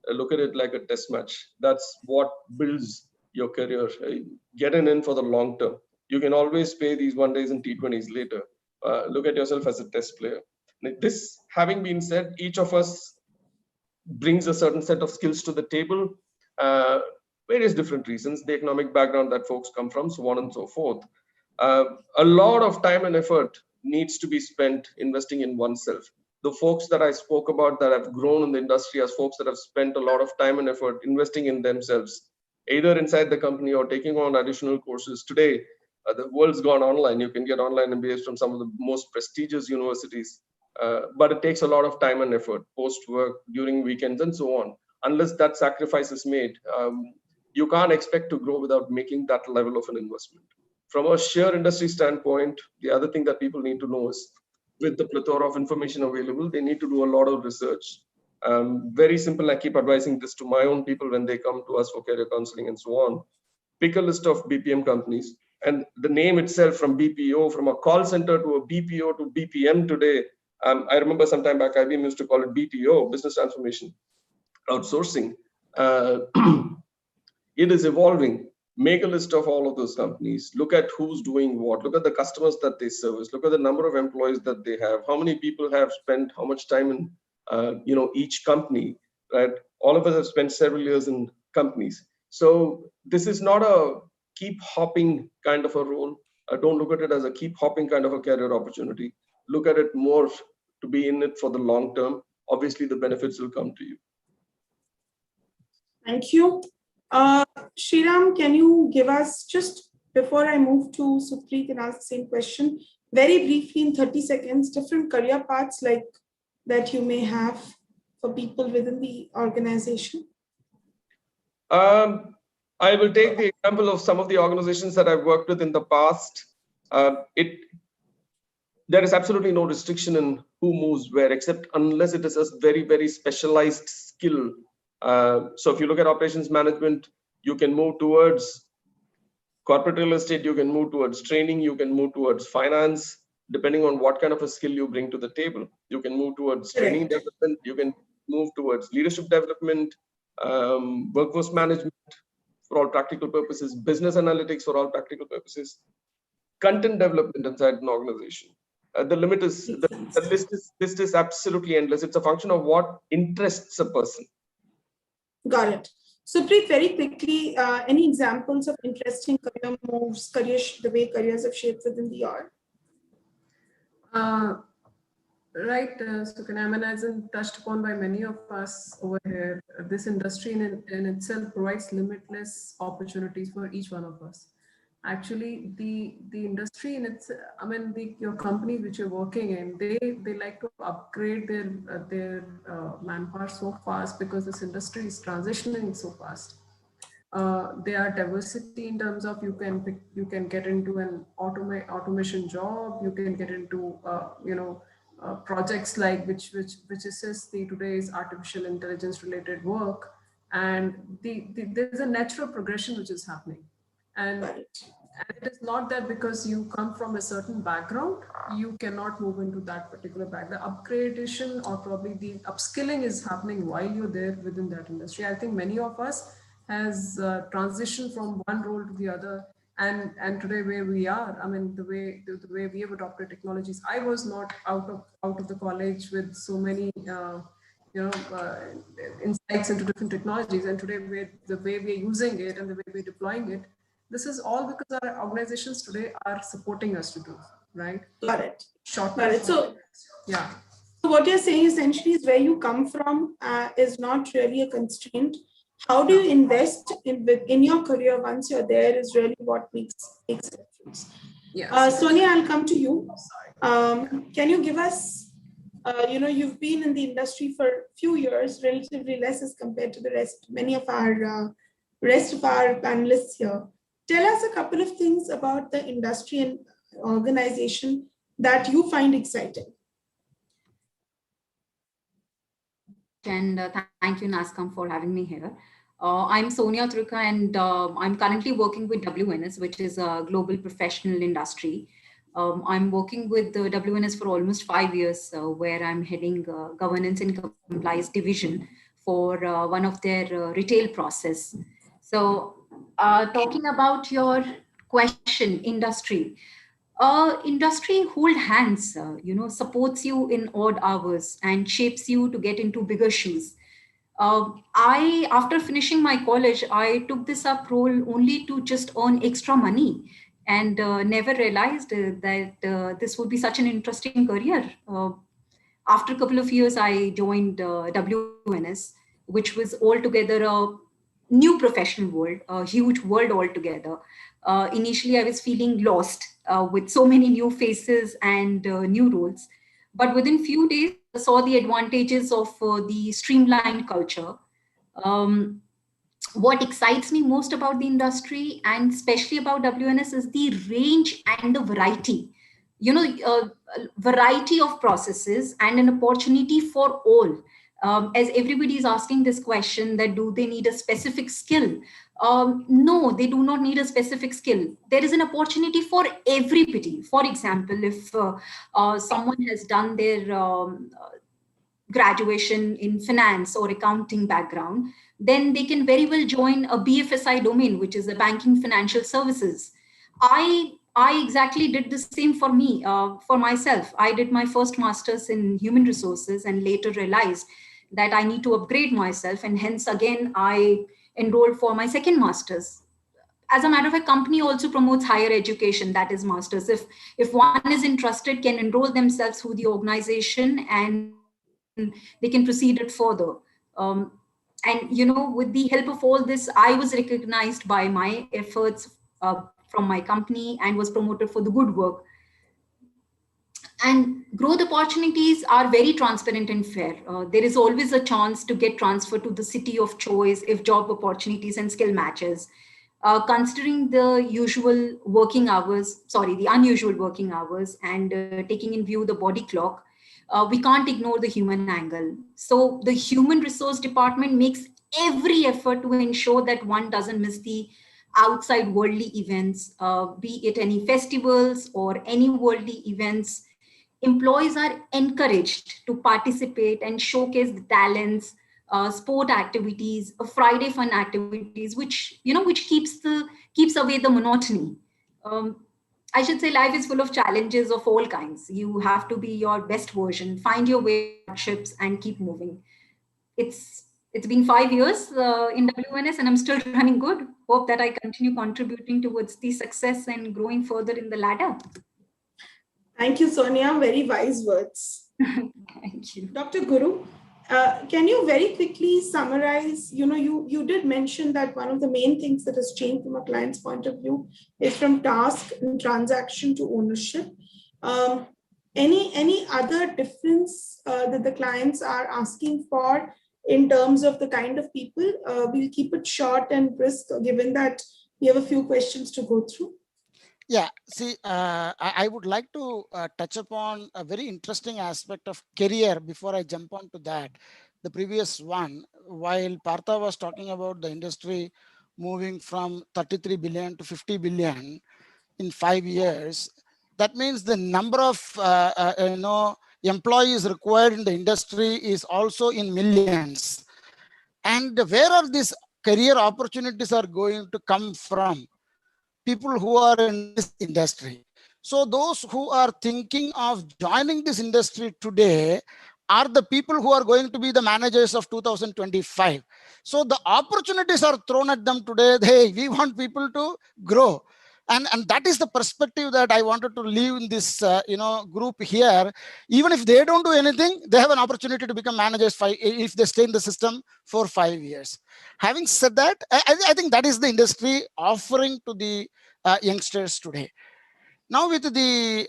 Look at it like a test match. That's what builds your career. Get in for the long term. You can always pay these 1 days and T20s later. Look at yourself as a test player. This having been said, each of us brings a certain set of skills to the table, various different reasons, the economic background that folks come from, so on and so forth. A lot of time and effort needs to be spent investing in oneself. The folks that I spoke about that have grown in the industry as folks that have spent a lot of time and effort investing in themselves, either inside the company or taking on additional courses. Today, the world's gone online. You can get online MBAs from some of the most prestigious universities, but it takes a lot of time and effort, post-work, during weekends, and so on. Unless that sacrifice is made, you can't expect to grow without making that level of an investment. From a sheer industry standpoint, the other thing that people need to know is, with the plethora of information available, they need to do a lot of research. Very simple, I keep advising this to my own people when they come to us for career counseling and so on. Pick a list of BPM companies, and the name itself, from BPO, from a call center to a BPO to BPM today. I remember some time back, IBM used to call it BTO, business transformation outsourcing. It is evolving. Make a list of all of those companies. Look at who's doing what. Look at the customers that they service. Look at the number of employees that they have. How many people have spent how much time in each company, right? All of us have spent several years in companies. So this is not a keep hopping kind of a role. Don't look at it as a keep hopping kind of a career opportunity. Look at it more to be in it for the long term. Obviously, the benefits will come to you. Thank you. Shriram, can you give us, just before I move to Supreet and ask the same question, very briefly in 30 seconds, different career paths like that you may have for people within the organization? I will take the example of some of the organizations that I've worked with in the past. There is absolutely no restriction in who moves where, except unless it is a very, very specialized skill. So if you look at operations management, you can move towards corporate real estate, you can move towards training, you can move towards finance, depending on what kind of a skill you bring to the table. You can move towards training development, you can move towards leadership development, workforce management for all practical purposes, business analytics for all practical purposes, content development inside an organization. The limit is, the list is absolutely endless. It's a function of what interests a person. Got it. Supreet, very quickly, any examples of interesting career moves, the way careers have shaped within the org? Right, Sukanya, I mean, as touched upon by many of us over here, this industry in itself provides limitless opportunities for each one of us. Actually, the industry in its, I mean, your companies which you're working in, they like to upgrade their manpower so fast because this industry is transitioning so fast. There are diversity in terms of you can get into an automation job, you can get into projects like which assist the today's artificial intelligence related work, and there's a natural progression which is happening. And it is not that because you come from a certain background, you cannot move into that particular background. The upgradation or probably the upskilling is happening while you're there within that industry. I think many of us has transitioned from one role to the other. And today where we are, I mean, the way we have adopted technologies, I was not out of the college with so many insights into different technologies. And today the way we're using it and the way we're deploying it, this is all because our organizations today are supporting us to do, right? Got it. Got it. So, yeah. So what you're saying essentially is where you come from is not really a constraint. How do you invest in your career once you're there is really what makes a difference. Yes. Sonia, I'll come to you. Can you give us, you've been in the industry for a few years, relatively less as compared to the many of our rest of our panelists here. Tell us a couple of things about the industry and organization that you find exciting. And thank you, NASSCOM, for having me here. I'm Sonia Truka, and I'm currently working with WNS, which is a global professional industry. I'm working with the WNS for almost 5 years, where I'm heading governance and compliance division for one of their retail process. So, talking about your question, industry hold hands, supports you in odd hours and shapes you to get into bigger shoes. After finishing my college, I took this up role only to just earn extra money, and never realized that this would be such an interesting career. After a couple of years, I joined WNS, which was altogether a new professional world, a huge world altogether. Initially, I was feeling lost with so many new faces and new roles. But within few days, I saw the advantages of the streamlined culture. Um, what excites me most about the industry and especially about WNS is the range and the variety. Variety of processes and an opportunity for all. As everybody is asking this question, that do they need a specific skill? No, they do not need a specific skill. There is an opportunity for everybody. For example, if someone has done their graduation in finance or accounting background, then they can very well join a BFSI domain, which is a banking financial services. I exactly did the same for me, for myself. I did my first master's in human resources and later realized that I need to upgrade myself, and hence again I enrolled for my second master's. As a matter of fact, company also promotes higher education, that is masters. If one is interested, can enroll themselves through the organization and they can proceed it further. um, and with the help of all this, I was recognized by my efforts from my company and was promoted for the good work. And growth opportunities are very transparent and fair. There is always a chance to get transferred to the city of choice if job opportunities and skill matches. Considering the usual working hours, sorry, the unusual working hours, and taking in view the body clock, we can't ignore the human angle. So the human resource department makes every effort to ensure that one doesn't miss the outside worldly events, be it any festivals or any worldly events. Employees are encouraged to participate and showcase the talents, sport activities, Friday fun activities, which keeps away the monotony. Um, I should say life is full of challenges of all kinds. You have to be your best version, find your way through hardships, and keep moving. It's been 5 years in WNS, and I'm still running good. Hope that I continue contributing towards the success and growing further in the ladder. Thank you, Sonia. Very wise words. Thank you. Dr. Guru, can you very quickly summarize, you did mention that one of the main things that has changed from a client's point of view is from task and transaction to ownership. Any other difference that the clients are asking for in terms of the kind of people? We'll keep it short and brisk, given that we have a few questions to go through. Yeah, see, I would like to touch upon a very interesting aspect of career before I jump on to that. The previous one, while Partha was talking about the industry moving from 33 billion to 50 billion in 5 years, that means the number of employees required in the industry is also in millions. And where are these career opportunities are going to come from? People who are in this industry. So those who are thinking of joining this industry today are the people who are going to be the managers of 2025. So the opportunities are thrown at them today. Hey, we want people to grow. And that is the perspective that I wanted to leave in this group here. Even if they don't do anything, they have an opportunity to become managers if they stay in the system for 5 years. Having said that, I think that is the industry offering to the youngsters today. Now with the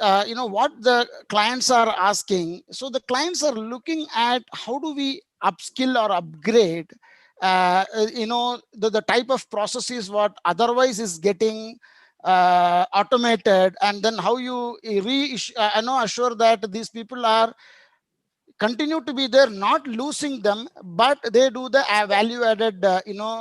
what the clients are asking, so the clients are looking at how do we upskill or upgrade the type of processes what otherwise is getting automated, and then how you assure that these people are continue to be there, not losing them, but they do the value added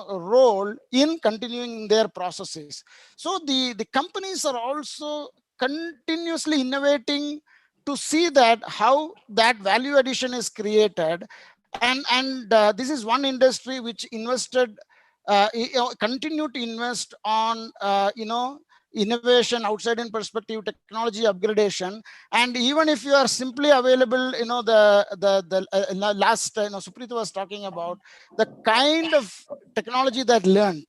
role in continuing their processes. So the companies are also continuously innovating to see that how that value addition is created. And this is one industry which invested, continue to invest on, innovation, outside in perspective, technology upgradation. And even if you are simply available, the last, Suprita was talking about the kind of technology that learned.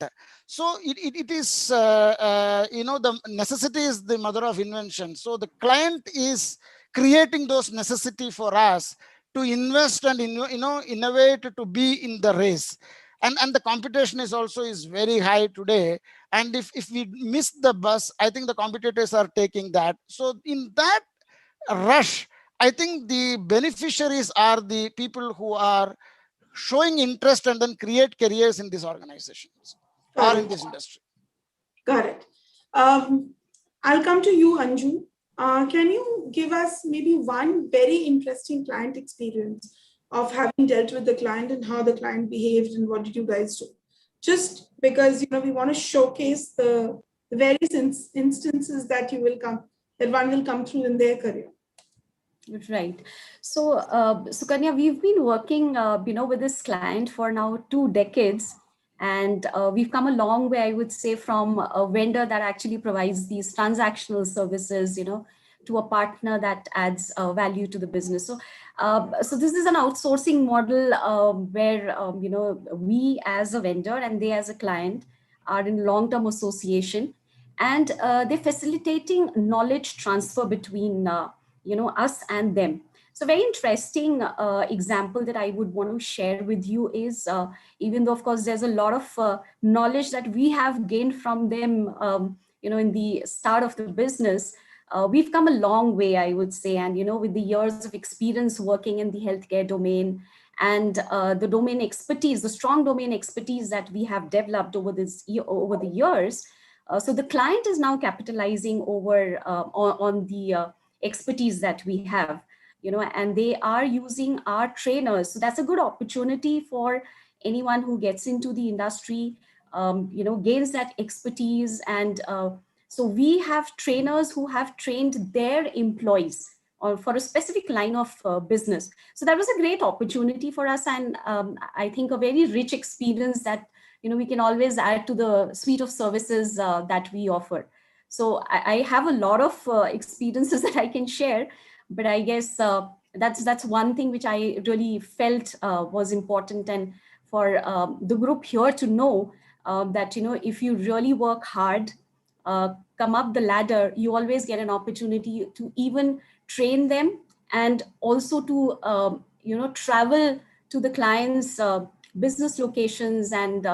So it is, the necessity is the mother of invention. So the client is creating those necessity for us to invest and innovate, to be in the race. And the competition is also is very high today. And if we miss the bus, I think the competitors are taking that. So in that rush, I think the beneficiaries are the people who are showing interest and then create careers in these organizations or in this industry. Got it. I'll come to you, Anju. Can you give us maybe one very interesting client experience of having dealt with the client and how the client behaved and what did you guys do? Just because we want to showcase the various instances that one will come through in their career. Right. So, Sukanya, we've been working, with this client for now 2 decades. And we've come a long way, I would say, from a vendor that actually provides these transactional services, to a partner that adds value to the business. So, so this is an outsourcing model where, we as a vendor and they as a client are in long-term association, and they're facilitating knowledge transfer between, us and them. So very interesting example that I would want to share with you is, even though of course there's a lot of knowledge that we have gained from them, in the start of the business, we've come a long way, I would say. And, with the years of experience working in the healthcare domain and the domain expertise, the strong domain expertise that we have developed over the years. So the client is now capitalizing over on the expertise that we have. And they are using our trainers. So that's a good opportunity for anyone who gets into the industry, gains that expertise. And so we have trainers who have trained their employees for a specific line of business. So that was a great opportunity for us. And I think a very rich experience that, we can always add to the suite of services that we offer. So I have a lot of experiences that I can share. But I guess that's one thing which I really felt was important, and for the group here to know that if you really work hard, come up the ladder, you always get an opportunity to even train them, and also to travel to the client's business locations and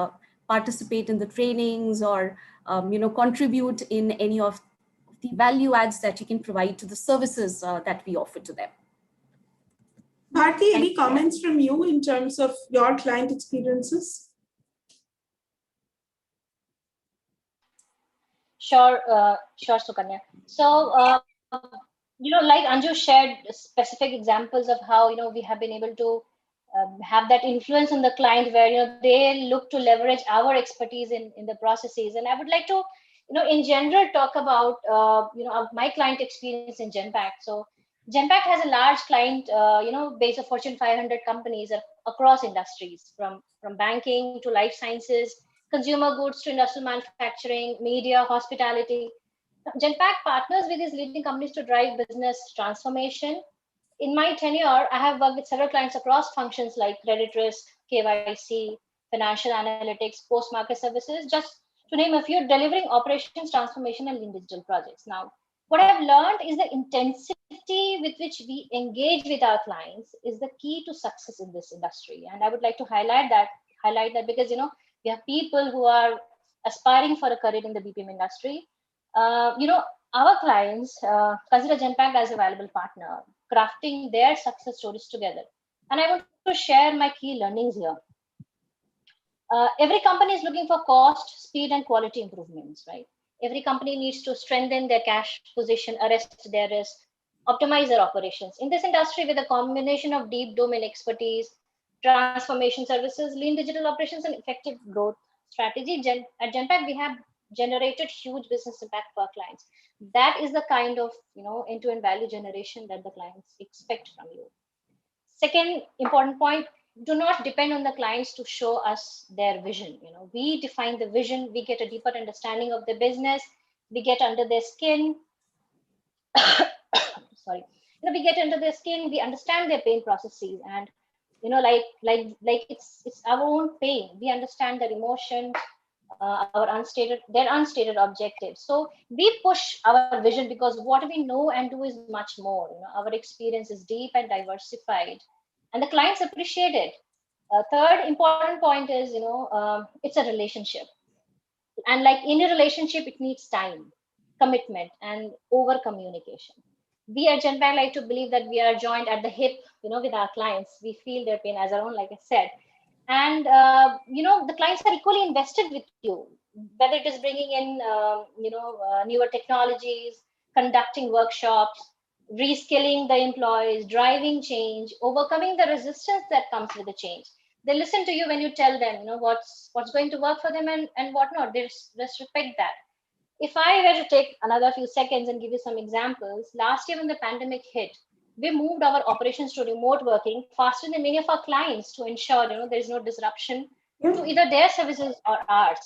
participate in the trainings, or contribute in any of the value adds that you can provide to the services that we offer to them. Bharti, any comments from you in terms of your client experiences? Sure, Sukanya. So, like Anju shared specific examples of how, we have been able to have that influence on the client where, they look to leverage our expertise in the processes. And I would like to, in general, talk about, my client experience in Genpak. So Genpak has a large client, base of Fortune 500 companies across industries, from banking to life sciences, consumer goods to industrial manufacturing, media, hospitality. Genpak partners with these leading companies to drive business transformation. In my tenure, I have worked with several clients across functions like credit risk, KYC, financial analytics, post-market services, just to name a few, delivering operations transformation and lean digital projects. Now, what I've learned is the intensity with which we engage with our clients is the key to success in this industry. And I would like to highlight that because, we have people who are aspiring for a career in the BPM industry. Our clients consider Genpak as a valuable partner, crafting their success stories together. And I want to share my key learnings here. Every company is looking for cost, speed, and quality improvements, right? Every company needs to strengthen their cash position, arrest their risk, optimize their operations. In this industry, with a combination of deep domain expertise, transformation services, lean digital operations, and effective growth strategy, at Genpak, we have generated huge business impact for our clients. That is the kind of end-to-end value generation that the clients expect from you. Second important point, do not depend on the clients to show us their vision. We define the vision, we get a deeper understanding of the business, we get under their skin. Sorry, we get under their skin, we understand their pain processes, and like it's our own pain. We understand their emotions, their unstated objectives. So we push our vision because what we know and do is much more. Our experience is deep and diversified, and the clients appreciate it. Third important point is, it's a relationship, and like any relationship, it needs time, commitment, and over communication. We at Genpak like to believe that we are joined at the hip, with our clients. We feel their pain as our own, like I said. And the clients are equally invested with you, whether it is bringing in newer technologies, conducting workshops, reskilling the employees, driving change, overcoming the resistance that comes with the change. They listen to you when you tell them what's going to work for them and whatnot. They just respect that. If I were to take another few seconds and give you some examples, last year when the pandemic hit, we moved our operations to remote working faster than many of our clients to ensure there is no disruption to either their services or ours.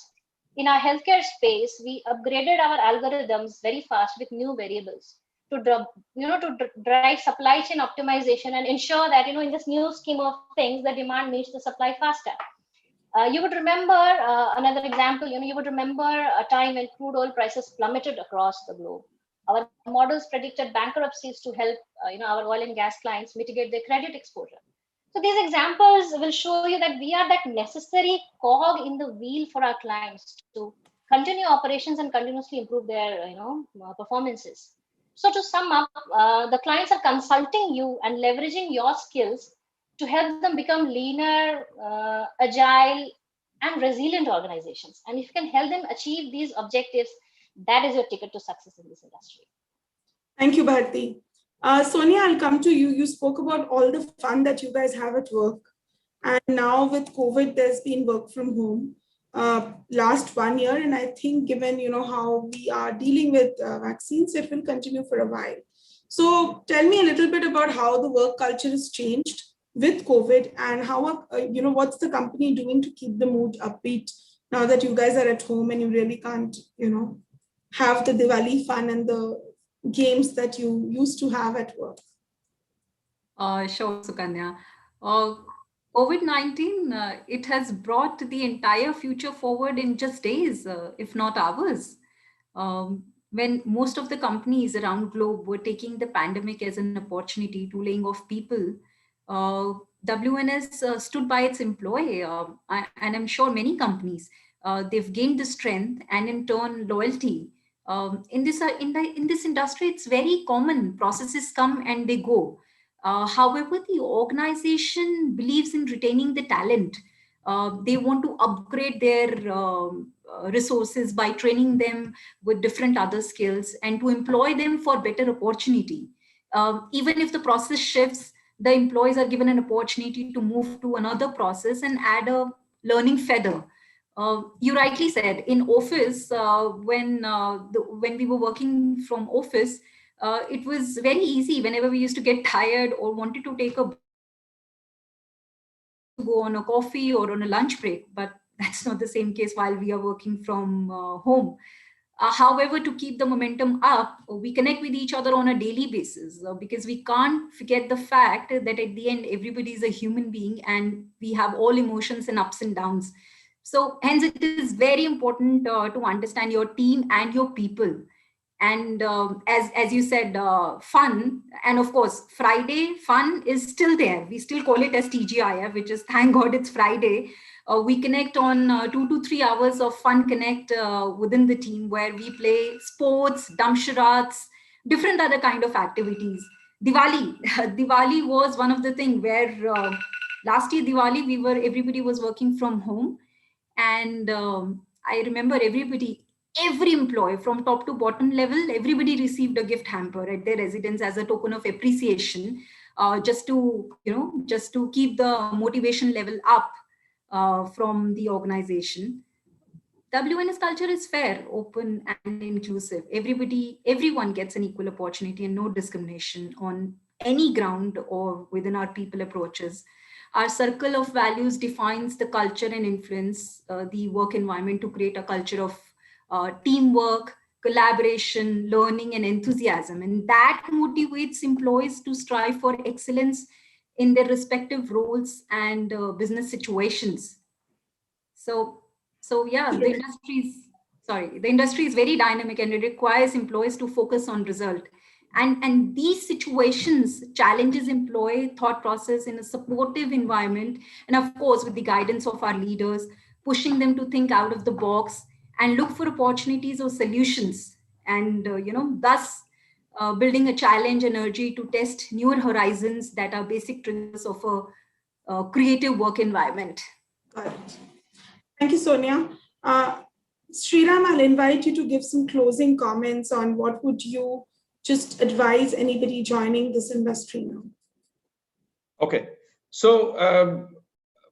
In our healthcare space, we upgraded our algorithms very fast with new variables to drive supply chain optimization and ensure that in this new scheme of things, the demand meets the supply faster. You would remember another example. You would remember a time when crude oil prices plummeted across the globe. Our models predicted bankruptcies to help our oil and gas clients mitigate their credit exposure. So these examples will show you that we are that necessary cog in the wheel for our clients to continue operations and continuously improve their performances. So to sum up, the clients are consulting you and leveraging your skills to help them become leaner, agile, and resilient organizations. And if you can help them achieve these objectives, that is your ticket to success in this industry. Thank you, Bharti. Sonia, I'll come to you. You spoke about all the fun that you guys have at work. And now with COVID, there's been work from home last 1 year. And I think given, how we are dealing with vaccines, it will continue for a while. So tell me a little bit about how the work culture has changed with COVID and how, what's the company doing to keep the mood upbeat now that you guys are at home and you really can't, have the Diwali fun and the games that you used to have at work? Sure, Sukanya. COVID-19, it has brought the entire future forward in just days, if not hours. When most of the companies around globe were taking the pandemic as an opportunity to laying off people, WNS stood by its employee, and I'm sure many companies, they've gained the strength and in turn loyalty. In this industry, it's very common. Processes come and they go. However, the organization believes in retaining the talent. They want to upgrade their resources by training them with different other skills and to employ them for better opportunity. Even if the process shifts, the employees are given an opportunity to move to another process and add a learning feather. You rightly said, in office, when we were working from office, it was very easy. Whenever we used to get tired or wanted to take a to go on a coffee or on a lunch break, but that's not the same case while we are working from home. However, to keep the momentum up, we connect with each other on a daily basis because we can't forget the fact that at the end, everybody is a human being and we have all emotions and ups and downs. So hence, it is very important to understand your team and your people. And as you said, fun, and of course, Friday fun is still there. We still call it as TGIF, which is thank God it's Friday. We connect on 2 to 3 hours of fun connect within the team where we play sports, damsharats, different other kind of activities. Diwali, Diwali was one of the things where last year Diwali, everybody was working from home. And I remember every employee from top to bottom level, everybody received a gift hamper at their residence as a token of appreciation, just to keep the motivation level up from the organization. WNS culture is fair, open, and inclusive. Everyone gets an equal opportunity and no discrimination on any ground or within our people approaches. Our circle of values defines the culture and influence the work environment to create a culture of teamwork, collaboration, learning, and enthusiasm. And that motivates employees to strive for excellence in their respective roles and business situations. So yeah, the industry is very dynamic and it requires employees to focus on result. And these situations challenges employee thought process in a supportive environment, and of course with the guidance of our leaders, pushing them to think out of the box and look for opportunities or solutions, and thus building a challenge energy to test newer horizons that are basic triggers of a creative work environment. Got it. Thank you, Sonia. Sriram, I'll invite you to give some closing comments on what would you just advise anybody joining this industry now. Okay, so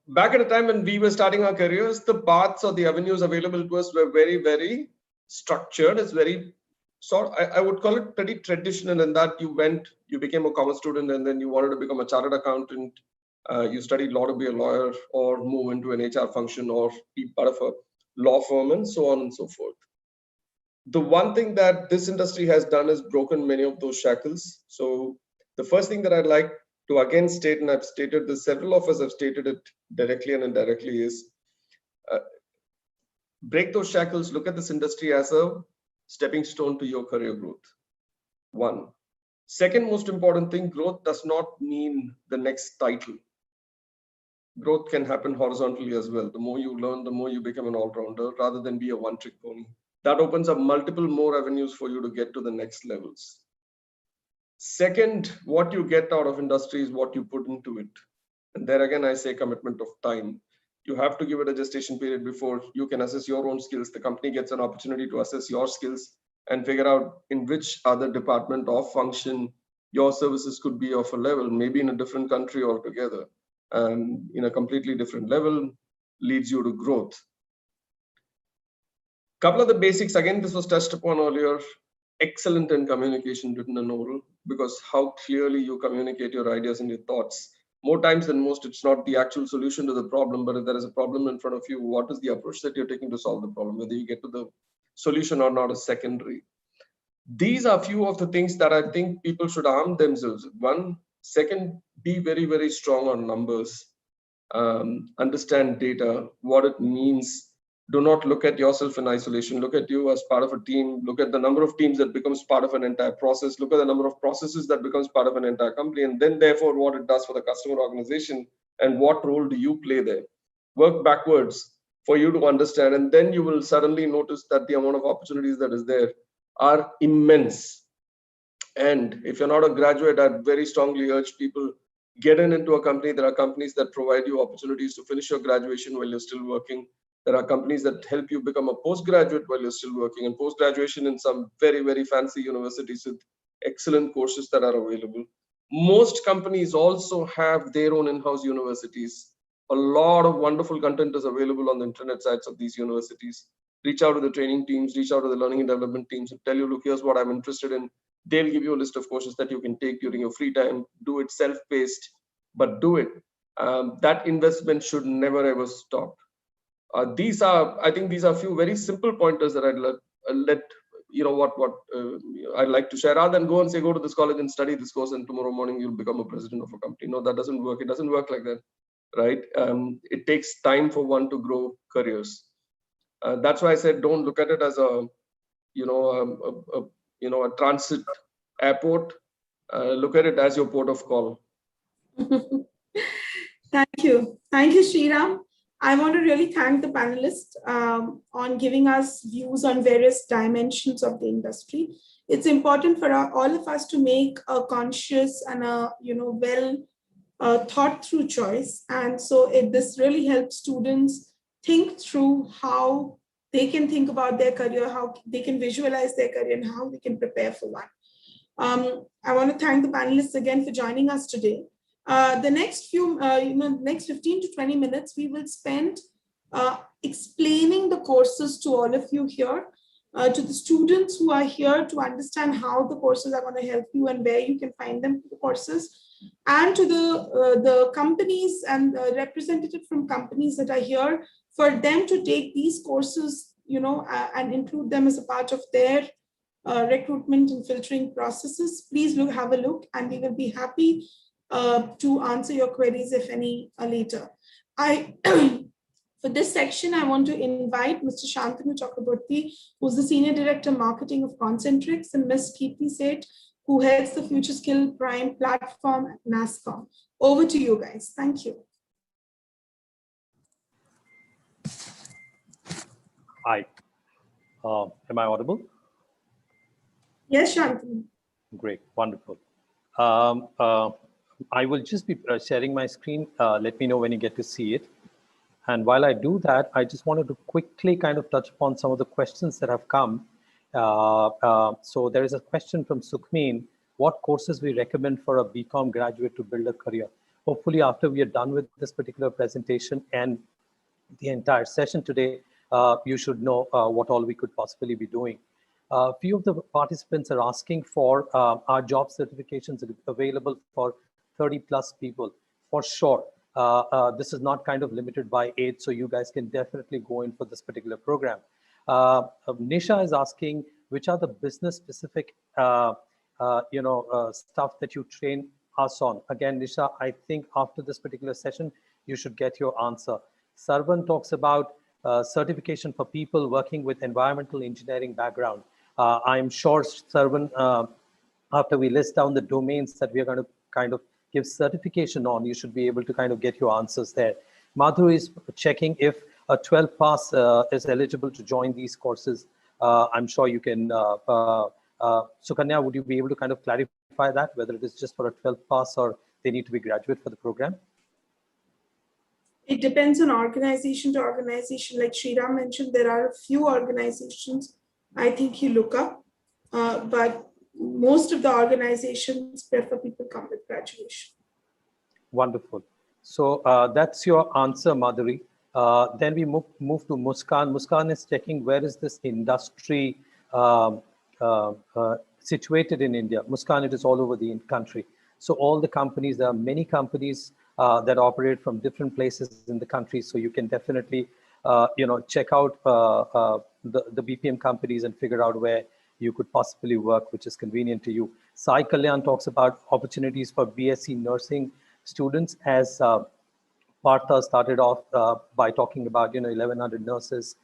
back at a time when we were starting our careers, the paths or the avenues available to us were very, very structured. It's very I would call it pretty traditional in that you became a commerce student and then you wanted to become a chartered accountant. You studied law to be a lawyer or move into an HR function or be part of a law firm and so on and so forth. The one thing that this industry has done is broken many of those shackles. So the first thing that I'd like to again state, and I've stated this, several of us have stated it directly and indirectly, is break those shackles, look at this industry as a stepping stone to your career growth. One. Second most important thing, growth does not mean the next title. Growth can happen horizontally as well. The more you learn, the more you become an all-rounder rather than be a one-trick pony. That opens up multiple more avenues for you to get to the next levels. Second, what you get out of industry is what you put into it. And there again, I say commitment of time. You have to give it a gestation period before you can assess your own skills. The company gets an opportunity to assess your skills and figure out in which other department or function your services could be of a level, maybe in a different country altogether, in a completely different level, leads you to growth. Couple of the basics, again, this was touched upon earlier, excellent in communication, written and oral, because how clearly you communicate your ideas and your thoughts. More times than most, it's not the actual solution to the problem, but if there is a problem in front of you, what is the approach that you're taking to solve the problem? Whether you get to the solution or not is secondary. These are few of the things that I think people should arm themselves. One, second, be very, very strong on numbers. Understand data, what it means. Do not look at yourself in isolation. Look at you as part of a team. Look at the number of teams that becomes part of an entire process. Look at the number of processes that becomes part of an entire company. And then therefore what it does for the customer organization and what role do you play there. Work backwards for you to understand. And then you will suddenly notice that the amount of opportunities that is there are immense. And if you're not a graduate, I'd very strongly urge people, get into a company. There are companies that provide you opportunities to finish your graduation while you're still working. There are companies that help you become a postgraduate while you're still working, and post-graduation in some very, very fancy universities with excellent courses that are available. Most companies also have their own in-house universities. A lot of wonderful content is available on the internet sites of these universities. Reach out to the training teams, reach out to the learning and development teams and tell you, look, here's what I'm interested in. They'll give you a list of courses that you can take during your free time. Do it self-paced, but do it. That investment should never ever stop. I think these are a few very simple pointers that I'd let you know what I'd like to share, rather than go and say, go to this college and study this course and tomorrow morning you'll become a president of a company. No, that doesn't work. It doesn't work like that, right? It takes time for one to grow careers. That's why I said, don't look at it as a transit airport. Look at it as your port of call. Thank you, Sriram. I want to really thank the panelists on giving us views on various dimensions of the industry. It's important for all of us to make a conscious and a well thought through choice. And so this really helps students think through how they can think about their career, how they can visualize their career, and how they can prepare for one. I want to thank the panelists again for joining us today. The next few, next 15 to 20 minutes, we will spend explaining the courses to all of you here, to the students who are here to understand how the courses are going to help you and where you can find them, the courses, and to the companies and representatives from companies that are here, for them to take these courses, and include them as a part of their recruitment and filtering processes. Please have a look, and we will be happy to answer your queries, if any, later. For this section, I want to invite Mr. Shantanu Chakraborty, who's the Senior Director Marketing of Concentrix, and Ms. Kirti Seth, who heads the FutureSkill Prime platform at NASSCOM. Over to you guys. Thank you. Hi. Am I audible? Yes, Shantanu. Great, wonderful. I will just be sharing my screen. Let me know when you get to see it. And while I do that, I just wanted to quickly kind of touch upon some of the questions that have come. So there is a question from Sukhmeen: what courses we recommend for a BCom graduate to build a career? Hopefully, after we are done with this particular presentation and the entire session today, you should know what all we could possibly be doing. A few of the participants are asking for our job certifications available for 30 plus people. For sure, this is not kind of limited by age, so you guys can definitely go in for this particular program. Nisha is asking, which are the business specific stuff that you train us on? Again, Nisha, I think after this particular session, you should get your answer. Sarvan talks about certification for people working with environmental engineering background. I'm sure, Sarvan, after we list down the domains that we are going to kind of give certification on, you should be able to kind of get your answers there. Madhu is checking if a 12 pass is eligible to join these courses. I'm sure you can, Sukanya, would you be able to kind of clarify that, whether it is just for a 12 pass or they need to be graduate for the program? It depends on organization to organization. Like Sriram mentioned, there are a few organizations I think you look up, but most of the organizations prefer people come with graduation. Wonderful. So that's your answer, Madhuri. Then we move to Muskan. Muskan is checking where is this industry situated in India. Muskan, it is all over the country. So all the companies, there are many companies that operate from different places in the country. So you can definitely, check out the BPM companies and figure out where you could possibly work, which is convenient to you. Sai Kalyan talks about opportunities for BSc nursing students, as Partha started off by talking about 1,100 nurses,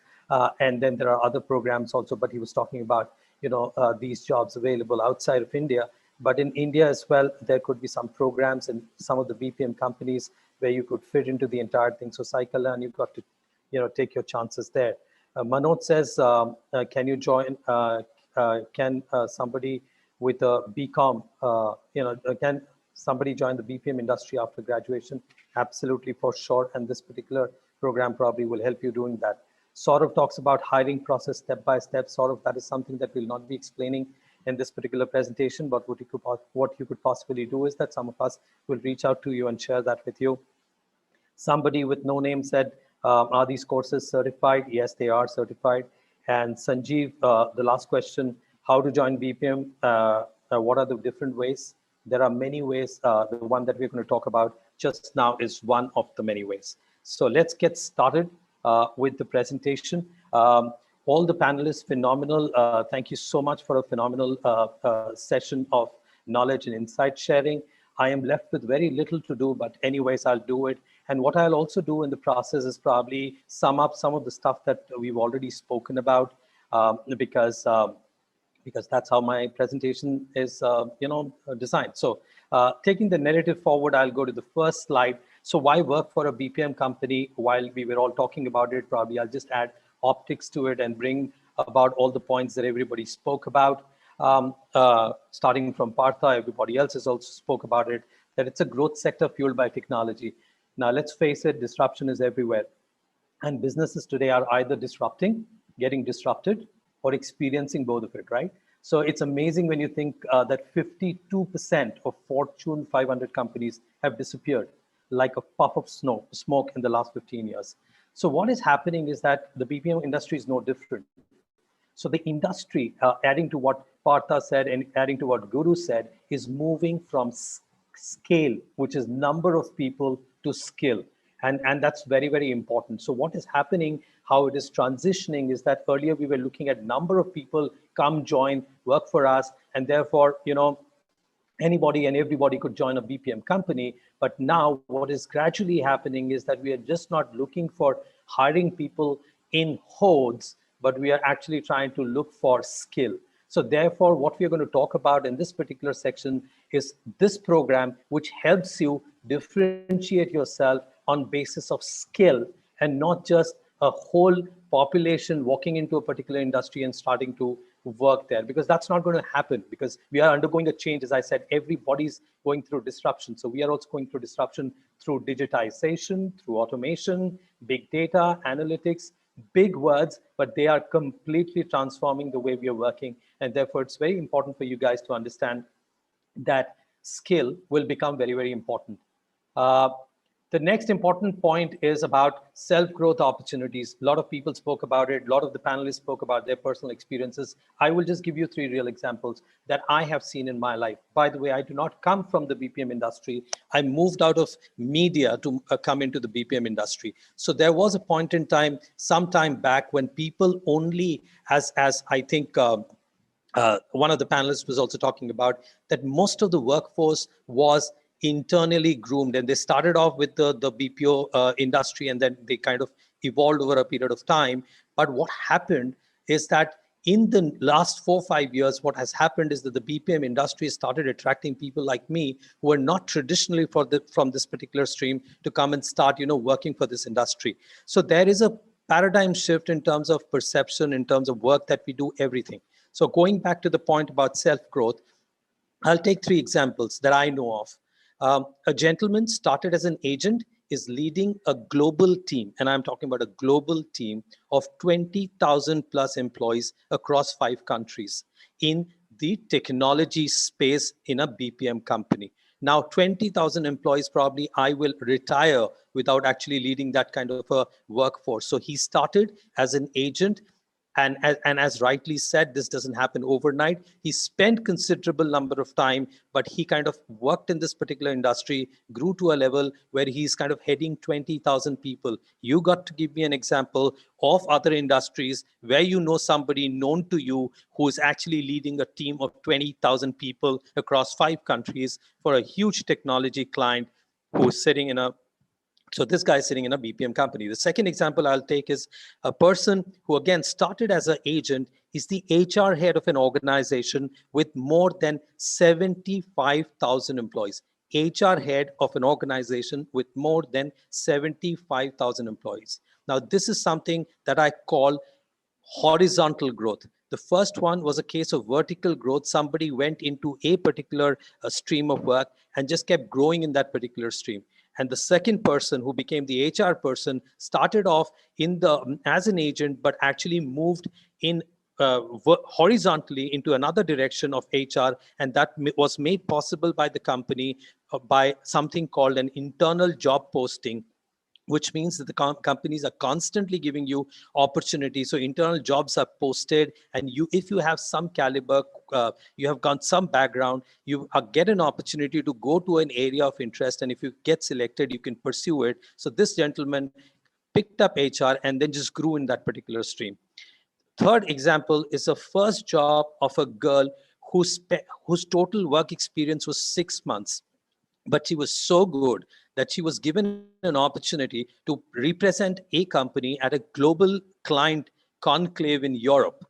and then there are other programs also. But he was talking about these jobs available outside of India. But in India as well, there could be some programs in some of the BPM companies where you could fit into the entire thing. So Sai Kalyan, you've got to take your chances there. Manoj says, can you join? Can somebody with a BCom, can somebody join the BPM industry after graduation? Absolutely, for sure. And this particular program probably will help you doing that. Saurav talks about hiring process step by step. Saurav, that is something that we'll not be explaining in this particular presentation, but what you could possibly do is that some of us will reach out to you and share that with you. Somebody with no name said, are these courses certified? Yes, they are certified. And Sanjeev, the last question, how to join BPM? What are the different ways? There are many ways. The one that we're going to talk about just now is one of the many ways. So let's get started with the presentation. All the panelists, phenomenal. Thank you so much for a phenomenal session of knowledge and insight sharing. I am left with very little to do, but anyways, I'll do it. And what I'll also do in the process is probably sum up some of the stuff that we've already spoken about, because that's how my presentation is, designed. So taking the narrative forward, I'll go to the first slide. So why work for a BPM company? While we were all talking about it, probably I'll just add optics to it and bring about all the points that everybody spoke about. Starting from Partha, everybody else has also spoke about it, that it's a growth sector fueled by technology. Now, let's face it, disruption is everywhere. And businesses today are either disrupting, getting disrupted, or experiencing both of it, right? So it's amazing when you think that 52% of Fortune 500 companies have disappeared like a puff of smoke in the last 15 years. So what is happening is that the BPM industry is no different. So the industry, adding to what Partha said and adding to what Guru said, is moving from scale, which is number of people, to skill. And that's very, very important. So what is happening, how it is transitioning, is that earlier we were looking at number of people come, join, work for us, and therefore, anybody and everybody could join a BPM company. But now what is gradually happening is that we are just not looking for hiring people in hordes, but we are actually trying to look for skill. So therefore, what we are going to talk about in this particular section is this program, which helps you differentiate yourself on basis of skill and not just a whole population walking into a particular industry and starting to work there, because that's not going to happen, because we are undergoing a change. As I said, everybody's going through disruption. So we are also going through disruption through digitization, through automation, big data, analytics, big words, but they are completely transforming the way we are working. And therefore, it's very important for you guys to understand that skill will become very, very important. The next important point is about self-growth opportunities. A lot of people spoke about it. A lot of the panelists spoke about their personal experiences. I will just give you 3 real examples that I have seen in my life. By the way, I do not come from the BPM industry. I moved out of media to come into the BPM industry. So there was a point in time, some time back, when people only, as I think, one of the panelists was also talking about, that most of the workforce was internally groomed, and they started off with the BPO industry, and then they kind of evolved over a period of time. But what happened is that in the last 4 or 5 years, what has happened is that the BPM industry started attracting people like me who are not traditionally from this particular stream to come and start, working for this industry. So there is a paradigm shift in terms of perception, in terms of work that we do, everything. So going back to the point about self-growth, I'll take 3 examples that I know of. A gentleman started as an agent, is leading a global team, and I'm talking about a global team of 20,000 plus employees across 5 countries in the technology space in a BPM company. Now, 20,000 employees, probably I will retire without actually leading that kind of a workforce. So he started as an agent. And as rightly said, this doesn't happen overnight. He spent considerable number of time, but he kind of worked in this particular industry, grew to a level where he's kind of heading 20,000 people. You got to give me an example of other industries where you know somebody known to you who is actually leading a team of 20,000 people across 5 countries for a huge technology client who is sitting in a So this guy is sitting in a BPM company. The second example I'll take is a person who, again, started as an agent, is the HR head of an organization with more than 75,000 employees. HR head of an organization with more than 75,000 employees. Now, this is something that I call horizontal growth. The first one was a case of vertical growth. Somebody went into a particular stream of work and just kept growing in that particular stream. And the second person, who became the HR person, started off as an agent, but actually moved in horizontally into another direction of HR, and that was made possible by the company by something called an internal job posting, which means that the companies are constantly giving you opportunities. So internal jobs are posted, and if you have some caliber, you have got some background, you get an opportunity to go to an area of interest, and if you get selected, you can pursue it. So this gentleman picked up HR and then just grew in that particular stream. Third example is the first job of a girl whose total work experience was 6 months. But she was so good that she was given an opportunity to represent a company at a global client conclave in Europe.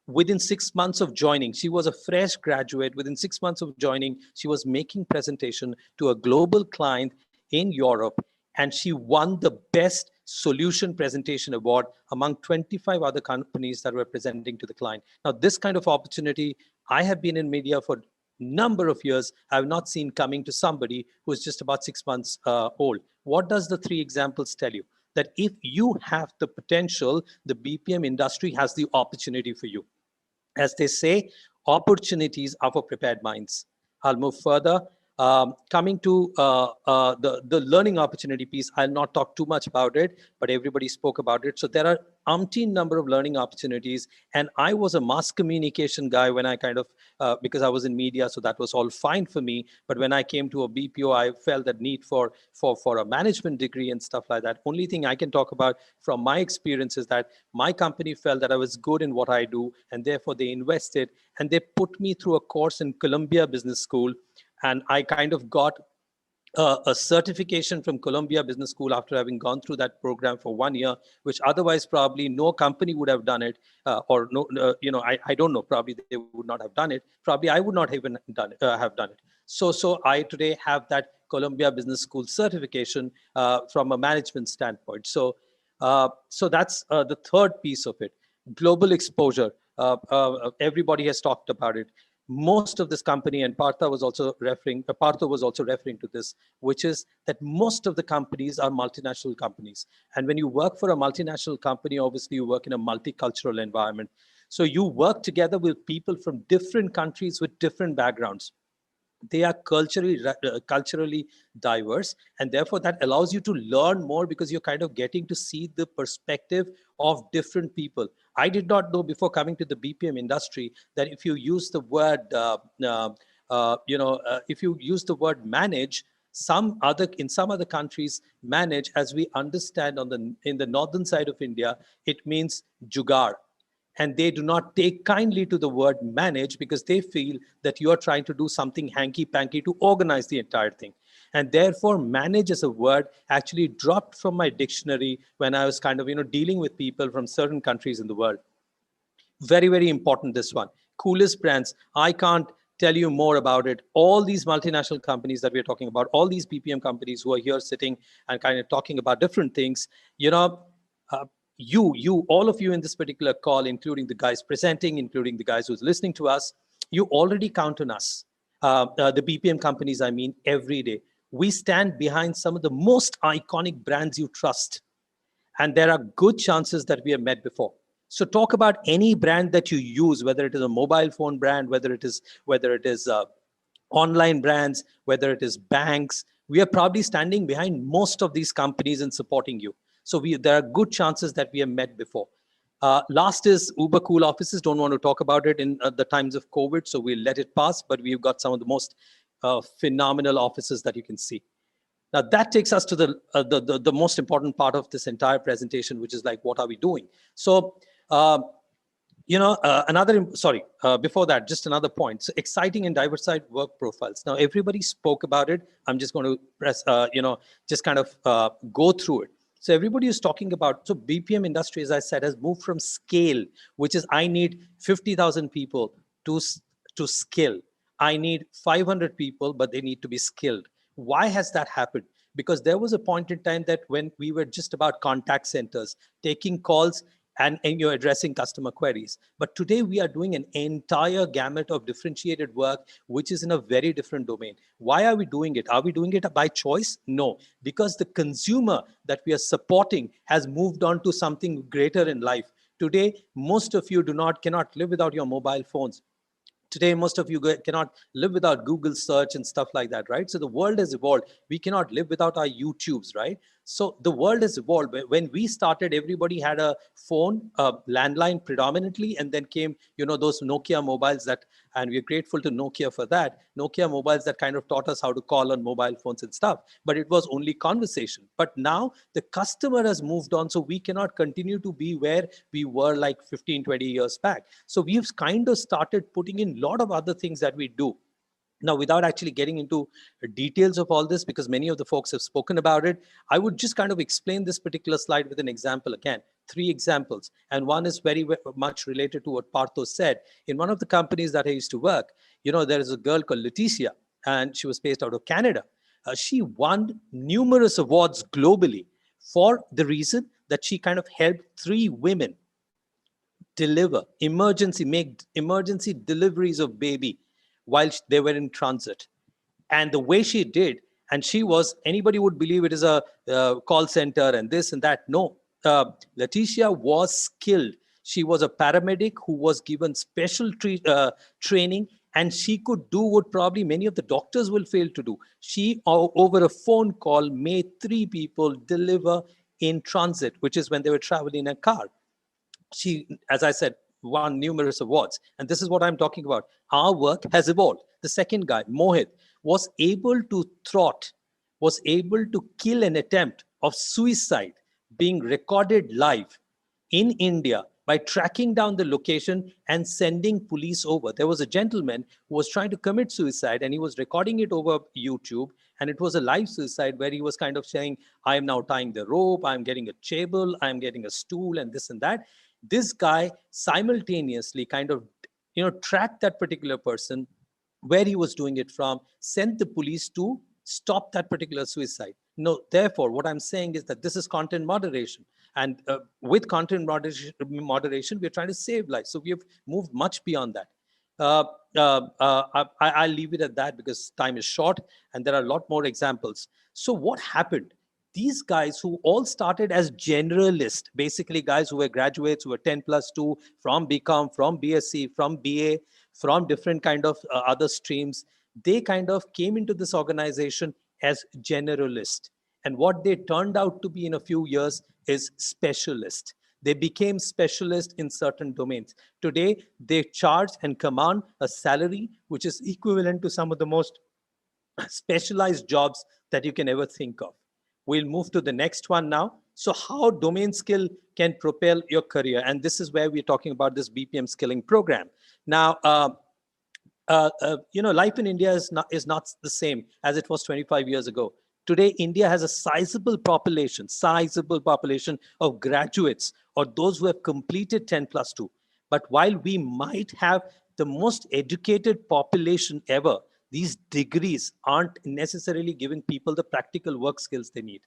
Within 6 months of joining, she was a fresh graduate. Within 6 months of joining, she was making presentation to a global client in Europe, and she won the best solution presentation award among 25 other companies that were presenting to the client. Now, this kind of opportunity, I have been in media for number of years, I've not seen coming to somebody who's just about 6 months old. What does the 3 examples tell you? That if you have the potential, the BPM industry has the opportunity for you. As they say, opportunities are for prepared minds. I'll move further. Coming to the learning opportunity piece, I'll not talk too much about it, but everybody spoke about it. So there are umpteen number of learning opportunities. And I was a mass communication guy when I because I was in media, so that was all fine for me. But when I came to a BPO, I felt that need for a management degree and stuff like that. Only thing I can talk about from my experience is that my company felt that I was good in what I do, and therefore they invested, and they put me through a course in Columbia Business School. And I kind of got a certification from Columbia Business School after having gone through that program for 1 year, which otherwise probably no company would have done it, or no, I don't know, probably they would not have done it. Probably I would not even have done it. So I today have that Columbia Business School certification from a management standpoint. So that's the third piece of it. Global exposure. Everybody has talked about it. Most of this company, and Partha was also referring to this, which is that most of the companies are multinational companies. And when you work for a multinational company, obviously you work in a multicultural environment. So you work together with people from different countries with different backgrounds. They are culturally diverse, and therefore that allows you to learn more because you're kind of getting to see the perspective of different people. I did not know before coming to the BPM industry that if you use the word if you use the word manage, in some other countries, manage, as we understand in the northern side of India, it means jugaad. And they do not take kindly to the word manage because they feel that you are trying to do something hanky-panky to organize the entire thing. And therefore, manage as a word actually dropped from my dictionary when I was kind of, dealing with people from certain countries in the world. Very, very important, this one. Coolest brands. I can't tell you more about it. All these multinational companies that we're talking about, all these BPM companies who are here sitting and kind of talking about different things, all of you in this particular call, including the guys presenting, including the guys who's listening to us, you already count on us. The BPM companies, I mean, every day. We stand behind some of the most iconic brands you trust. And there are good chances that we have met before. So talk about any brand that you use, whether it is a mobile phone brand, whether it is online brands, whether it is banks. We are probably standing behind most of these companies and supporting you. So there are good chances that we have met before. Last is uber cool offices. Don't want to talk about it in the times of COVID, so we'll let it pass. But we've got some of the most phenomenal offices that you can see. Now that takes us to the most important part of this entire presentation, which is like, what are we doing? So, before that, just another point. So exciting and diversified work profiles. Now everybody spoke about it. I'm just going to press, just kind of go through it. So everybody is talking about, so BPM industry, as I said, has moved from scale, which is I need 50,000 people to skill. I need 500 people, but they need to be skilled. Why has that happened? Because there was a point in time that when we were just about contact centers, taking calls and you're addressing customer queries. But today we are doing an entire gamut of differentiated work, which is in a very different domain. Why are we doing it? Are we doing it by choice? No, because the consumer that we are supporting has moved on to something greater in life. Today, most of you cannot live without your mobile phones. Today, most of you cannot live without Google search and stuff like that, right? So the world has evolved. We cannot live without our YouTubes, right? So the world has evolved. When we started, everybody had a phone, a landline predominantly, and then came, those Nokia mobiles and we're grateful to Nokia for that. Nokia mobiles that kind of taught us how to call on mobile phones and stuff, but it was only conversation. But now the customer has moved on, so we cannot continue to be where we were like 15, 20 years back. So we've kind of started putting in a lot of other things that we do. Now, without actually getting into details of all this, because many of the folks have spoken about it, I would just kind of explain this particular slide with an example again. 3 examples. And one is very much related to what Partho said. In one of the companies that I used to work, there is a girl called Leticia, and she was based out of Canada. She won numerous awards globally for the reason that she kind of helped 3 women make emergency deliveries of baby while they were in transit. And the way she did, and anybody would believe it is a call center and this and that. No, Leticia was skilled. She was a paramedic who was given special training, And she could do what probably many of the doctors will fail to do. She, over a phone call, made 3 people deliver in transit, which is when they were traveling in a car. She, as I said, won numerous awards. And this is what I'm talking about. Our work has evolved. The second guy, Mohit, was able to was able to kill an attempt of suicide being recorded live in India by tracking down the location and sending police over. There was a gentleman who was trying to commit suicide and he was recording it over YouTube. And it was a live suicide where he was kind of saying, I am now tying the rope, I'm getting a table, I'm getting a stool and this and that. This guy simultaneously kind of, tracked that particular person, where he was doing it from, sent the police to stop that particular suicide. No, therefore, what I'm saying is that this is content moderation. And with content moderation, we're trying to save lives. So we have moved much beyond that. I'll leave it at that because time is short and there are a lot more examples. So what happened? These guys who all started as generalists, basically guys who were graduates, who were 10+2 from BCom, from BSc, from BA, from different kind of other streams, they kind of came into this organization as generalists. And what they turned out to be in a few years is specialists. They became specialists in certain domains. Today, they charge and command a salary which is equivalent to some of the most specialized jobs that you can ever think of. We'll move to the next one now. So how domain skill can propel your career. And this is where we're talking about this BPM skilling program. Now, life in India is not the same as it was 25 years ago. Today, India has a sizable population of graduates or those who have completed 10+2. But while we might have the most educated population ever, these degrees aren't necessarily giving people the practical work skills they need.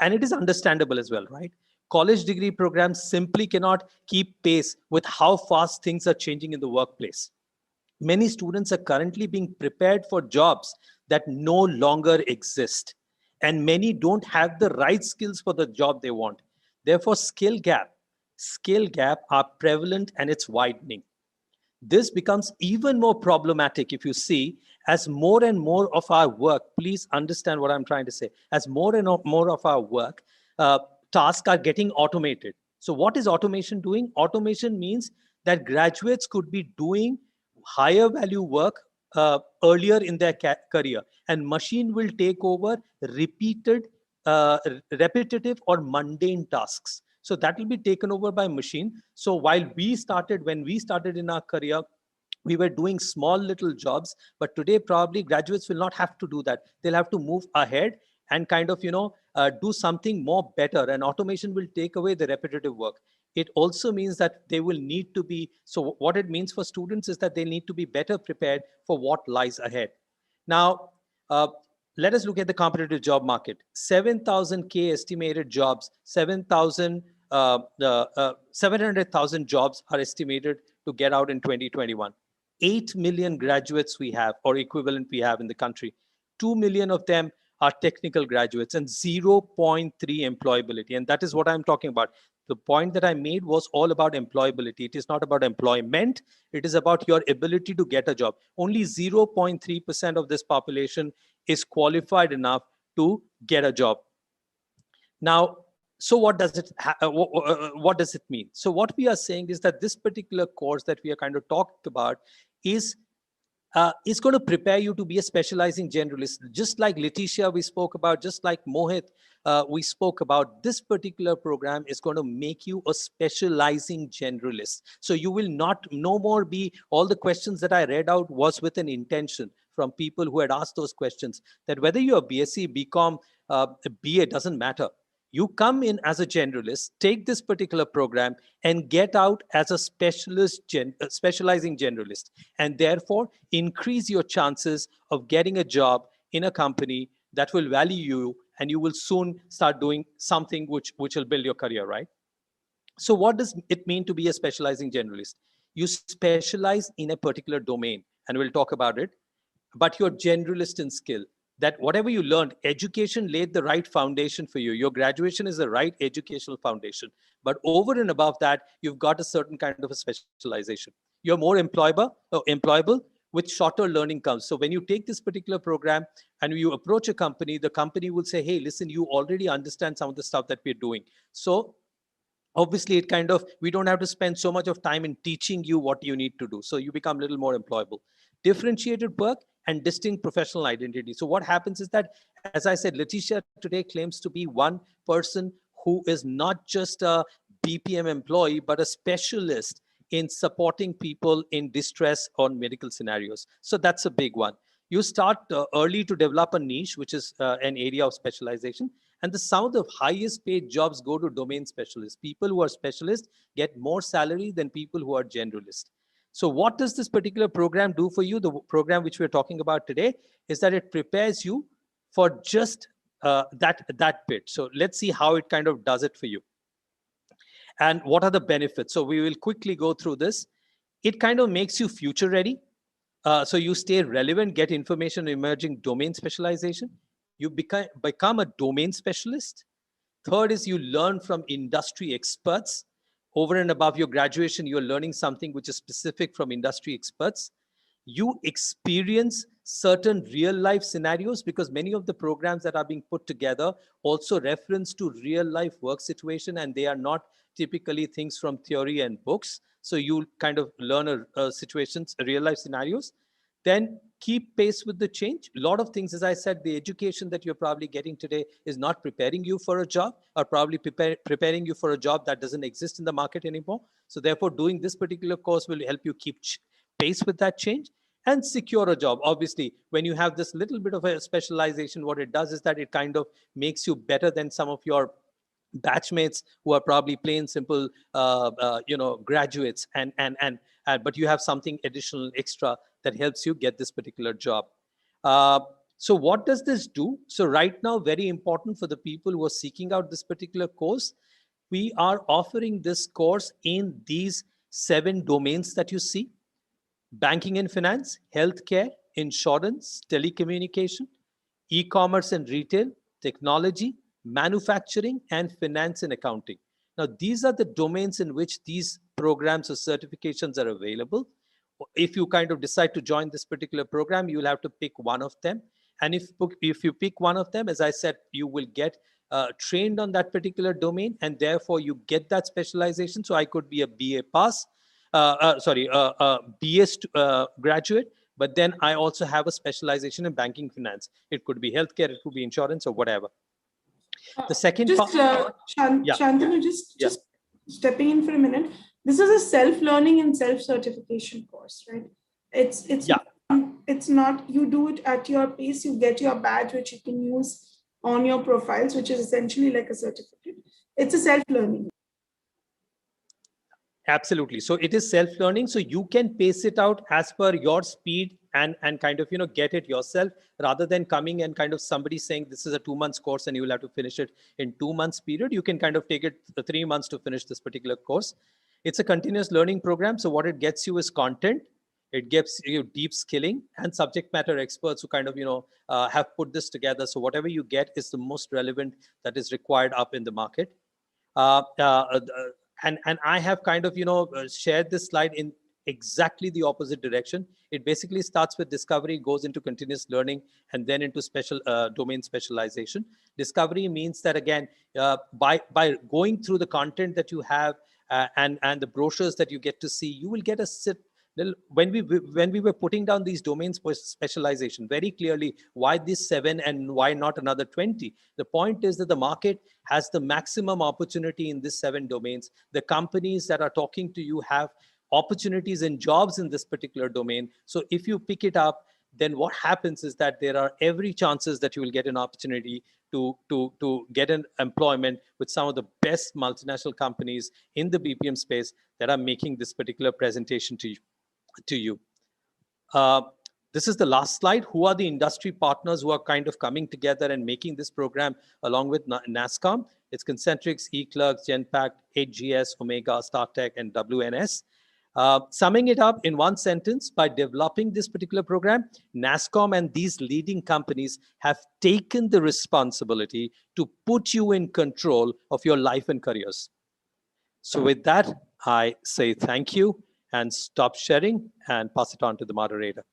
And it is understandable as well, right? College degree programs simply cannot keep pace with how fast things are changing in the workplace. Many students are currently being prepared for jobs that no longer exist. And many don't have the right skills for the job they want. Therefore, skill gap are prevalent and it's widening. This becomes even more problematic if you see as more and more of our work, please understand what I'm trying to say, as more and more of our work, tasks are getting automated. So what is automation doing? Automation means that graduates could be doing higher value work earlier in their career, and machine will take over repetitive or mundane tasks. So that will be taken over by machine. So when we started in our career, we were doing small little jobs, but today probably graduates will not have to do that. They'll have to move ahead and kind of, do something more better, and automation will take away the repetitive work. It also means that they will need to be, so what it means for students is that they need to be better prepared for what lies ahead. Now, let us look at the competitive job market. 7,000K estimated jobs, 700,000 jobs are estimated to get out in 2021. 8 million graduates we have, or equivalent we have in the country. 2 million of them are technical graduates and 0.3 employability. And that is what I'm talking about. The point that I made was all about employability. It is not about employment. It is about your ability to get a job. Only 0.3% of this population is qualified enough to get a job. Now, so what does it mean? So what we are saying is that this particular course that we are kind of talked about is going to prepare you to be a specializing generalist. Just like Letitia we spoke about, just like Mohit we spoke about, this particular program is going to make you a specializing generalist. So you will no more be, all the questions that I read out was with an intention from people who had asked those questions, that whether you're BSc, BCom, BA, doesn't matter. You come in as a generalist, take this particular program and get out as a specializing generalist, and therefore increase your chances of getting a job in a company that will value you, and you will soon start doing something which will build your career, right? So what does it mean to be a specializing generalist? You specialize in a particular domain, and we'll talk about it, but you're generalist in skill. That whatever you learned, education laid the right foundation for you. Your graduation is the right educational foundation. But over and above that, you've got a certain kind of a specialization. You're more employable with shorter learning curves. So when you take this particular program and you approach a company, the company will say, hey, listen, you already understand some of the stuff that we're doing. So obviously it kind of, we don't have to spend so much of time in teaching you what you need to do. So you become a little more employable. Differentiated work and distinct professional identity. So what happens is that, as I said, Letitia today claims to be one person who is not just a BPM employee, but a specialist in supporting people in distress on medical scenarios. So that's a big one. You start early to develop a niche, which is an area of specialization. And some of the highest paid jobs go to domain specialists. People who are specialists get more salary than people who are generalists. So what does this particular program do for you? The program which we're talking about today is that it prepares you for just that bit. So let's see how it kind of does it for you. And what are the benefits? So we will quickly go through this. It kind of makes you future ready. So you stay relevant, get information on emerging domain specialization. You become a domain specialist. Third is you learn from industry experts. Over and above your graduation, you're learning something which is specific from industry experts. You experience certain real life scenarios, because many of the programs that are being put together also reference to real life work situation, and they are not typically things from theory and books. So you kind of learn situations, real life scenarios. Then keep pace with the change. A lot of things, as I said, the education that you're probably getting today is not preparing you for a job, or probably preparing you for a job that doesn't exist in the market anymore. So therefore, doing this particular course will help you keep pace with that change and secure a job. Obviously, when you have this little bit of a specialization, what it does is that it kind of makes you better than some of your batchmates who are probably plain simple graduates, but you have something additional extra that helps you get this particular job. So what does this do? So right now, very important for the people who are seeking out this particular course, we are offering this course in these 7 domains that you see: banking and finance, healthcare, insurance, telecommunication, e-commerce and retail, technology, manufacturing, and finance and accounting. Now, these are the domains in which these programs or certifications are available. If you kind of decide to join this particular program, you will have to pick one of them. And if you pick one of them, as I said, you will get trained on that particular domain, and therefore you get that specialization. So I could be a BA pass, BS graduate, but then I also have a specialization in banking finance. It could be healthcare, it could be insurance, or whatever. The second part, Shantanu, just stepping in for a minute. This is a self-learning and self-certification course, right? It's not, you do it at your pace, you get your badge, which you can use on your profiles, which is essentially like a certificate. It's a self-learning. Absolutely. So it is self-learning. So you can pace it out as per your speed and kind of, get it yourself, rather than coming and kind of somebody saying this is a 2 months course and you will have to finish it in 2 months period. You can kind of take it 3 months to finish this particular course. It's a continuous learning program. So what it gets you is content. It gives you deep skilling and subject matter experts who kind of, have put this together. So whatever you get is the most relevant that is required up in the market. And I have kind of, shared this slide in exactly the opposite direction. It basically starts with discovery, goes into continuous learning, and then into special domain specialization. Discovery means that, again, by going through the content that you have and the brochures that you get to see, you will get a when we were putting down these domains specialization very clearly, why these 7 and why not another 20? The point is that the market has the maximum opportunity in these 7 domains. The companies that are talking to you have opportunities and jobs in this particular domain. So if you pick it up, then what happens is that there are every chances that you will get an opportunity to get an employment with some of the best multinational companies in the BPM space that are making this particular presentation to you. This is the last slide. Who are the industry partners who are kind of coming together and making this program along with NASSCOM? It's Concentrix, eClerx, Genpak, HGS, Omega, StarTech, and WNS. Summing it up in one sentence, by developing this particular program, NASSCOM and these leading companies have taken the responsibility to put you in control of your life and careers. So with that, I say thank you and stop sharing and pass it on to the moderator.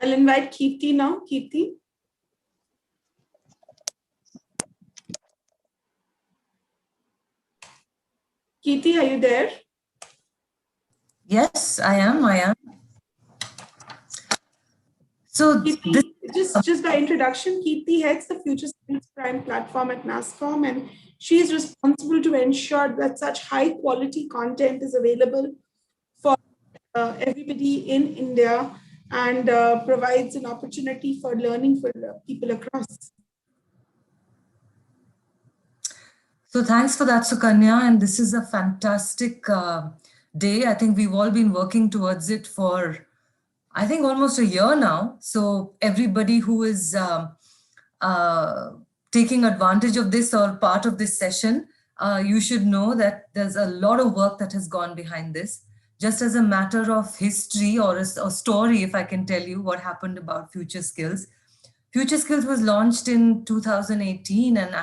I'll invite Kirti now. Kirti. Kirti, are you there? Yes, I am. So Kirti, just by introduction, Kirti heads the FutureSkills Prime platform at NASSCOM, and she is responsible to ensure that such high quality content is available for everybody in India and provides an opportunity for learning for people across. So thanks for that, Sukanya. And this is a fantastic day. I think we've all been working towards it for, I think, almost a year now. So everybody who is taking advantage of this or part of this session, you should know that there's a lot of work that has gone behind this. Just as a matter of history or a story, if I can tell you what happened about FutureSkills. FutureSkills was launched in 2018 and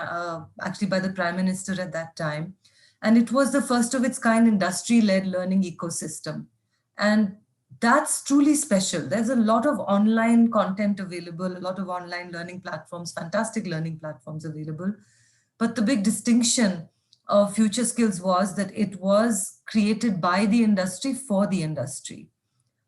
actually by the Prime Minister at that time. And it was the first of its kind industry-led learning ecosystem. And that's truly special. There's a lot of online content available, a lot of online learning platforms, fantastic learning platforms available. But the big distinction of FutureSkills was that it was created by the industry for the industry.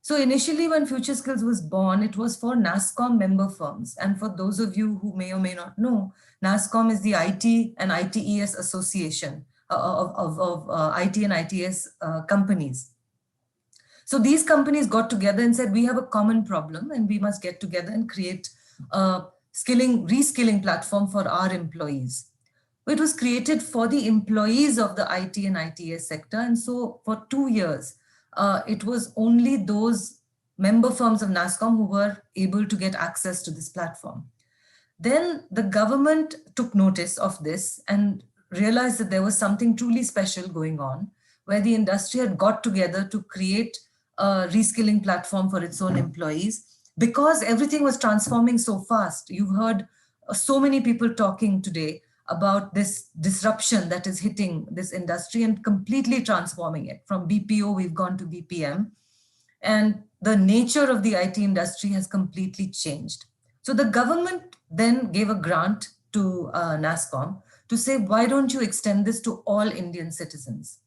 So initially when FutureSkills was born, it was for NASSCOM member firms. And for those of you who may or may not know, NASSCOM is the IT and ITES association of IT and ITES companies. So these companies got together and said, we have a common problem and we must get together and create a reskilling platform for our employees. It was created for the employees of the IT and ITES sector. And so for 2 years, it was only those member firms of NASSCOM who were able to get access to this platform. Then the government took notice of this and realized that there was something truly special going on, where the industry had got together to create a reskilling platform for its own employees, because everything was transforming so fast. You've heard so many people talking today about this disruption that is hitting this industry and completely transforming it. From BPO, we've gone to BPM. And the nature of the IT industry has completely changed. So the government then gave a grant to NASSCOM to say, why don't you extend this to all Indian citizens?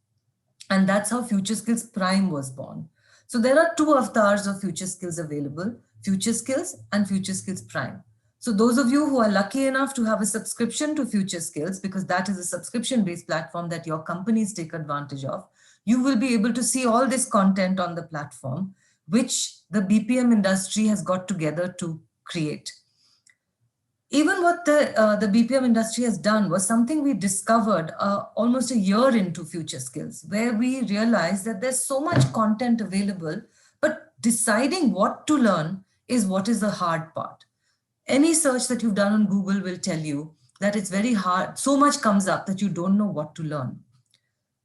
And that's how FutureSkills Prime was born. So there are 2 avatars of FutureSkills available, FutureSkills and FutureSkills Prime. So those of you who are lucky enough to have a subscription to FutureSkills, because that is a subscription-based platform that your companies take advantage of, you will be able to see all this content on the platform, which the BPM industry has got together to create. Even what the BPM industry has done was something we discovered almost a year into FutureSkills, where we realized that there's so much content available, but deciding what to learn is what is the hard part. Any search that you've done on Google will tell you that it's very hard. So much comes up that you don't know what to learn.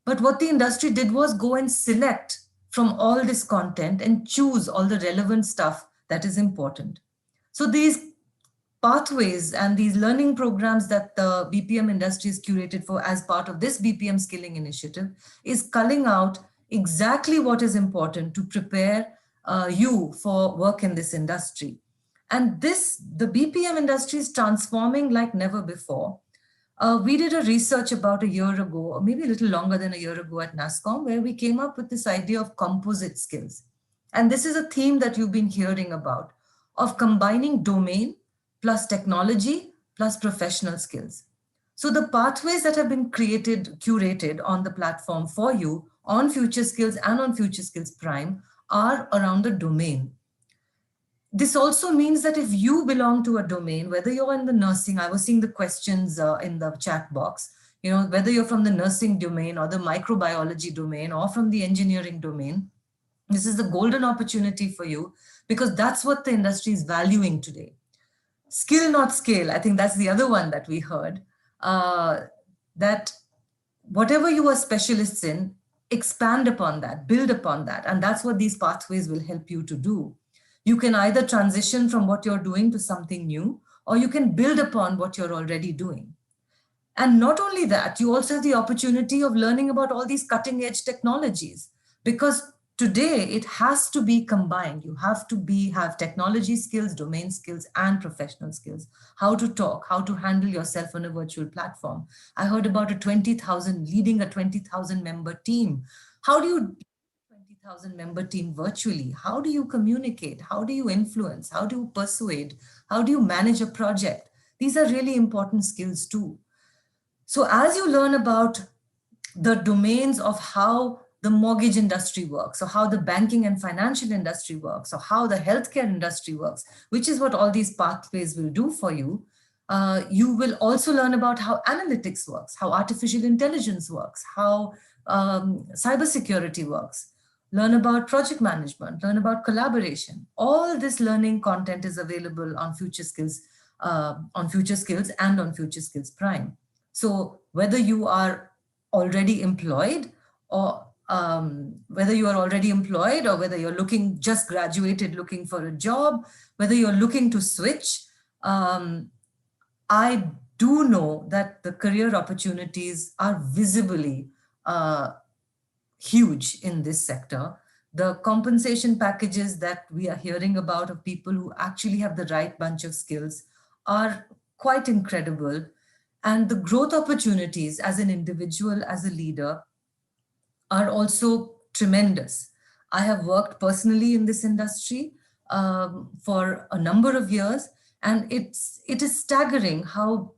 But what the industry did was go and select from all this content and choose all the relevant stuff that is important. So these pathways and these learning programs that the BPM industry is curated for as part of this BPM skilling initiative is culling out exactly what is important to prepare you for work in this industry. And the BPM industry is transforming like never before. We did a research about a year ago, or maybe a little longer than a year ago at NASSCOM, where we came up with this idea of composite skills. And this is a theme that you've been hearing about, of combining domain plus technology plus professional skills. So the pathways that have been curated on the platform for you on FutureSkills and on FutureSkills Prime are around the domain. This also means that if you belong to a domain, whether you're in the nursing, I was seeing the questions in the chat box, whether you're from the nursing domain or the microbiology domain or from the engineering domain, this is the golden opportunity for you, because that's what the industry is valuing today. Skill, not scale. I think that's the other one that we heard, that whatever you are specialists in, expand upon that, build upon that. And that's what these pathways will help you to do. You can either transition from what you're doing to something new, or you can build upon what you're already doing. And not only that, you also have the opportunity of learning about all these cutting edge technologies, because Today, it has to be combined. You have to have technology skills, domain skills, and professional skills. How to talk, how to handle yourself on a virtual platform. I heard about leading a 20,000 member team. How do you 20,000 member team virtually? How do you communicate? How do you influence? How do you persuade? How do you manage a project? These are really important skills too. So as you learn about the domains of how the mortgage industry works, or how the banking and financial industry works, or how the healthcare industry works, which is what all these pathways will do for you, you will also learn about how analytics works, how artificial intelligence works, how cybersecurity works, learn about project management, learn about collaboration. All this learning content is available on FutureSkills, and on FutureSkills Prime. So whether you are already employed, or whether you're just graduated looking for a job, whether you're looking to switch, I do know that the career opportunities are visibly huge in this sector. The compensation packages that we are hearing about of people who actually have the right bunch of skills are quite incredible. And the growth opportunities as an individual, as a leader, are also tremendous. I have worked personally in this industry for a number of years, and it is staggering how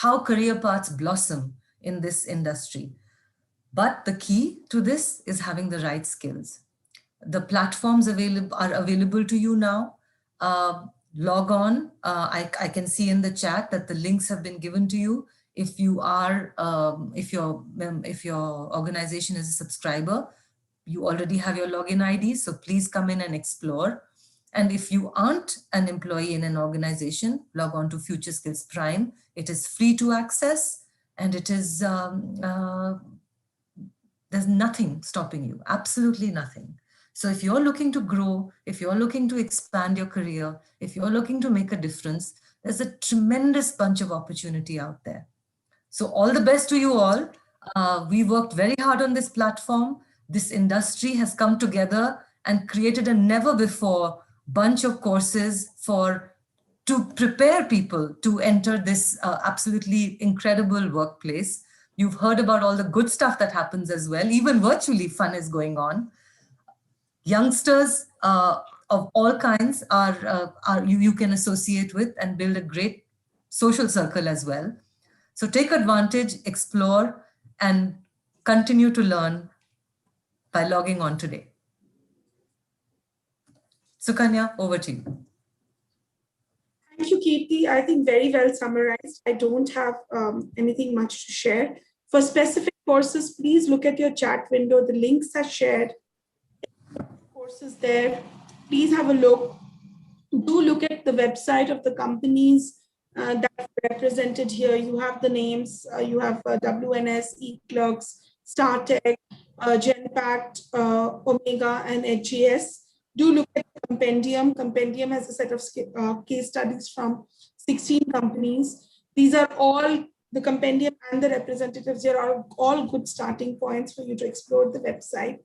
career paths blossom in this industry. But the key to this is having the right skills. The platforms are available to you now. Log on. I can see in the chat that the links have been given to you. If your organization is a subscriber, you already have your login ID, so please come in and explore. And if you aren't an employee in an organization, log on to FutureSkills Prime. It is free to access, and it is there's nothing stopping you, absolutely nothing. So if you're looking to grow, if you're looking to expand your career, if you're looking to make a difference, there's a tremendous bunch of opportunity out there. So all the best to you all. We worked very hard on this platform. This industry has come together and created a never before bunch of courses to prepare people to enter this absolutely incredible workplace. You've heard about all the good stuff that happens as well. Even virtually, fun is going on. Youngsters of all kinds you can associate with and build a great social circle as well. So take advantage, explore, and continue to learn by logging on today. Sukanya, over to you. Thank you, Kirti. I think very well summarized. I don't have anything much to share. For specific courses, please look at your chat window. The links are shared. Courses there. Please have a look. Do look at the website of the companies that are represented here. You have the names. You have WNS, eClerks, StarTech, Genpak, Omega, and HGS. Do look at Compendium. Compendium has a set of case studies from 16 companies. These are all, the Compendium and the representatives here are all good starting points for you to explore the website.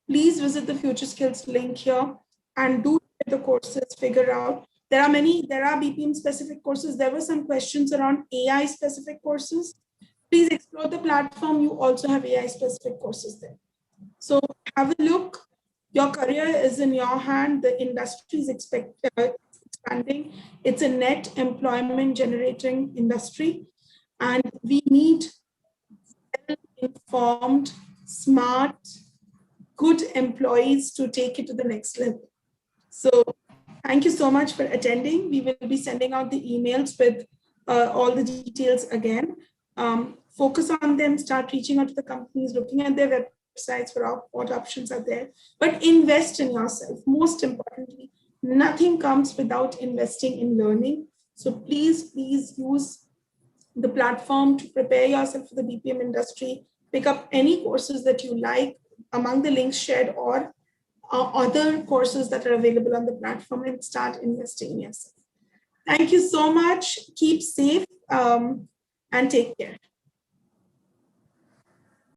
Please visit the FutureSkills link here and do the courses, figure out. There are BPM specific courses. There were some questions around AI specific courses. Please explore the platform. You also have AI specific courses there. So have a look. Your career is in your hand. The industry is expanding. It's a net employment generating industry. And we need well-informed, smart, good employees to take it to the next level. So thank you so much for attending. We will be sending out the emails with all the details again. Focus on them, start reaching out to the companies, looking at their websites for what options are there, but invest in yourself. Most importantly, nothing comes without investing in learning. So please use the platform to prepare yourself for the BPM industry. Pick up any courses that you like among the links shared or other courses that are available on the platform and start investing in yourself. Thank you so much. Keep safe and take care.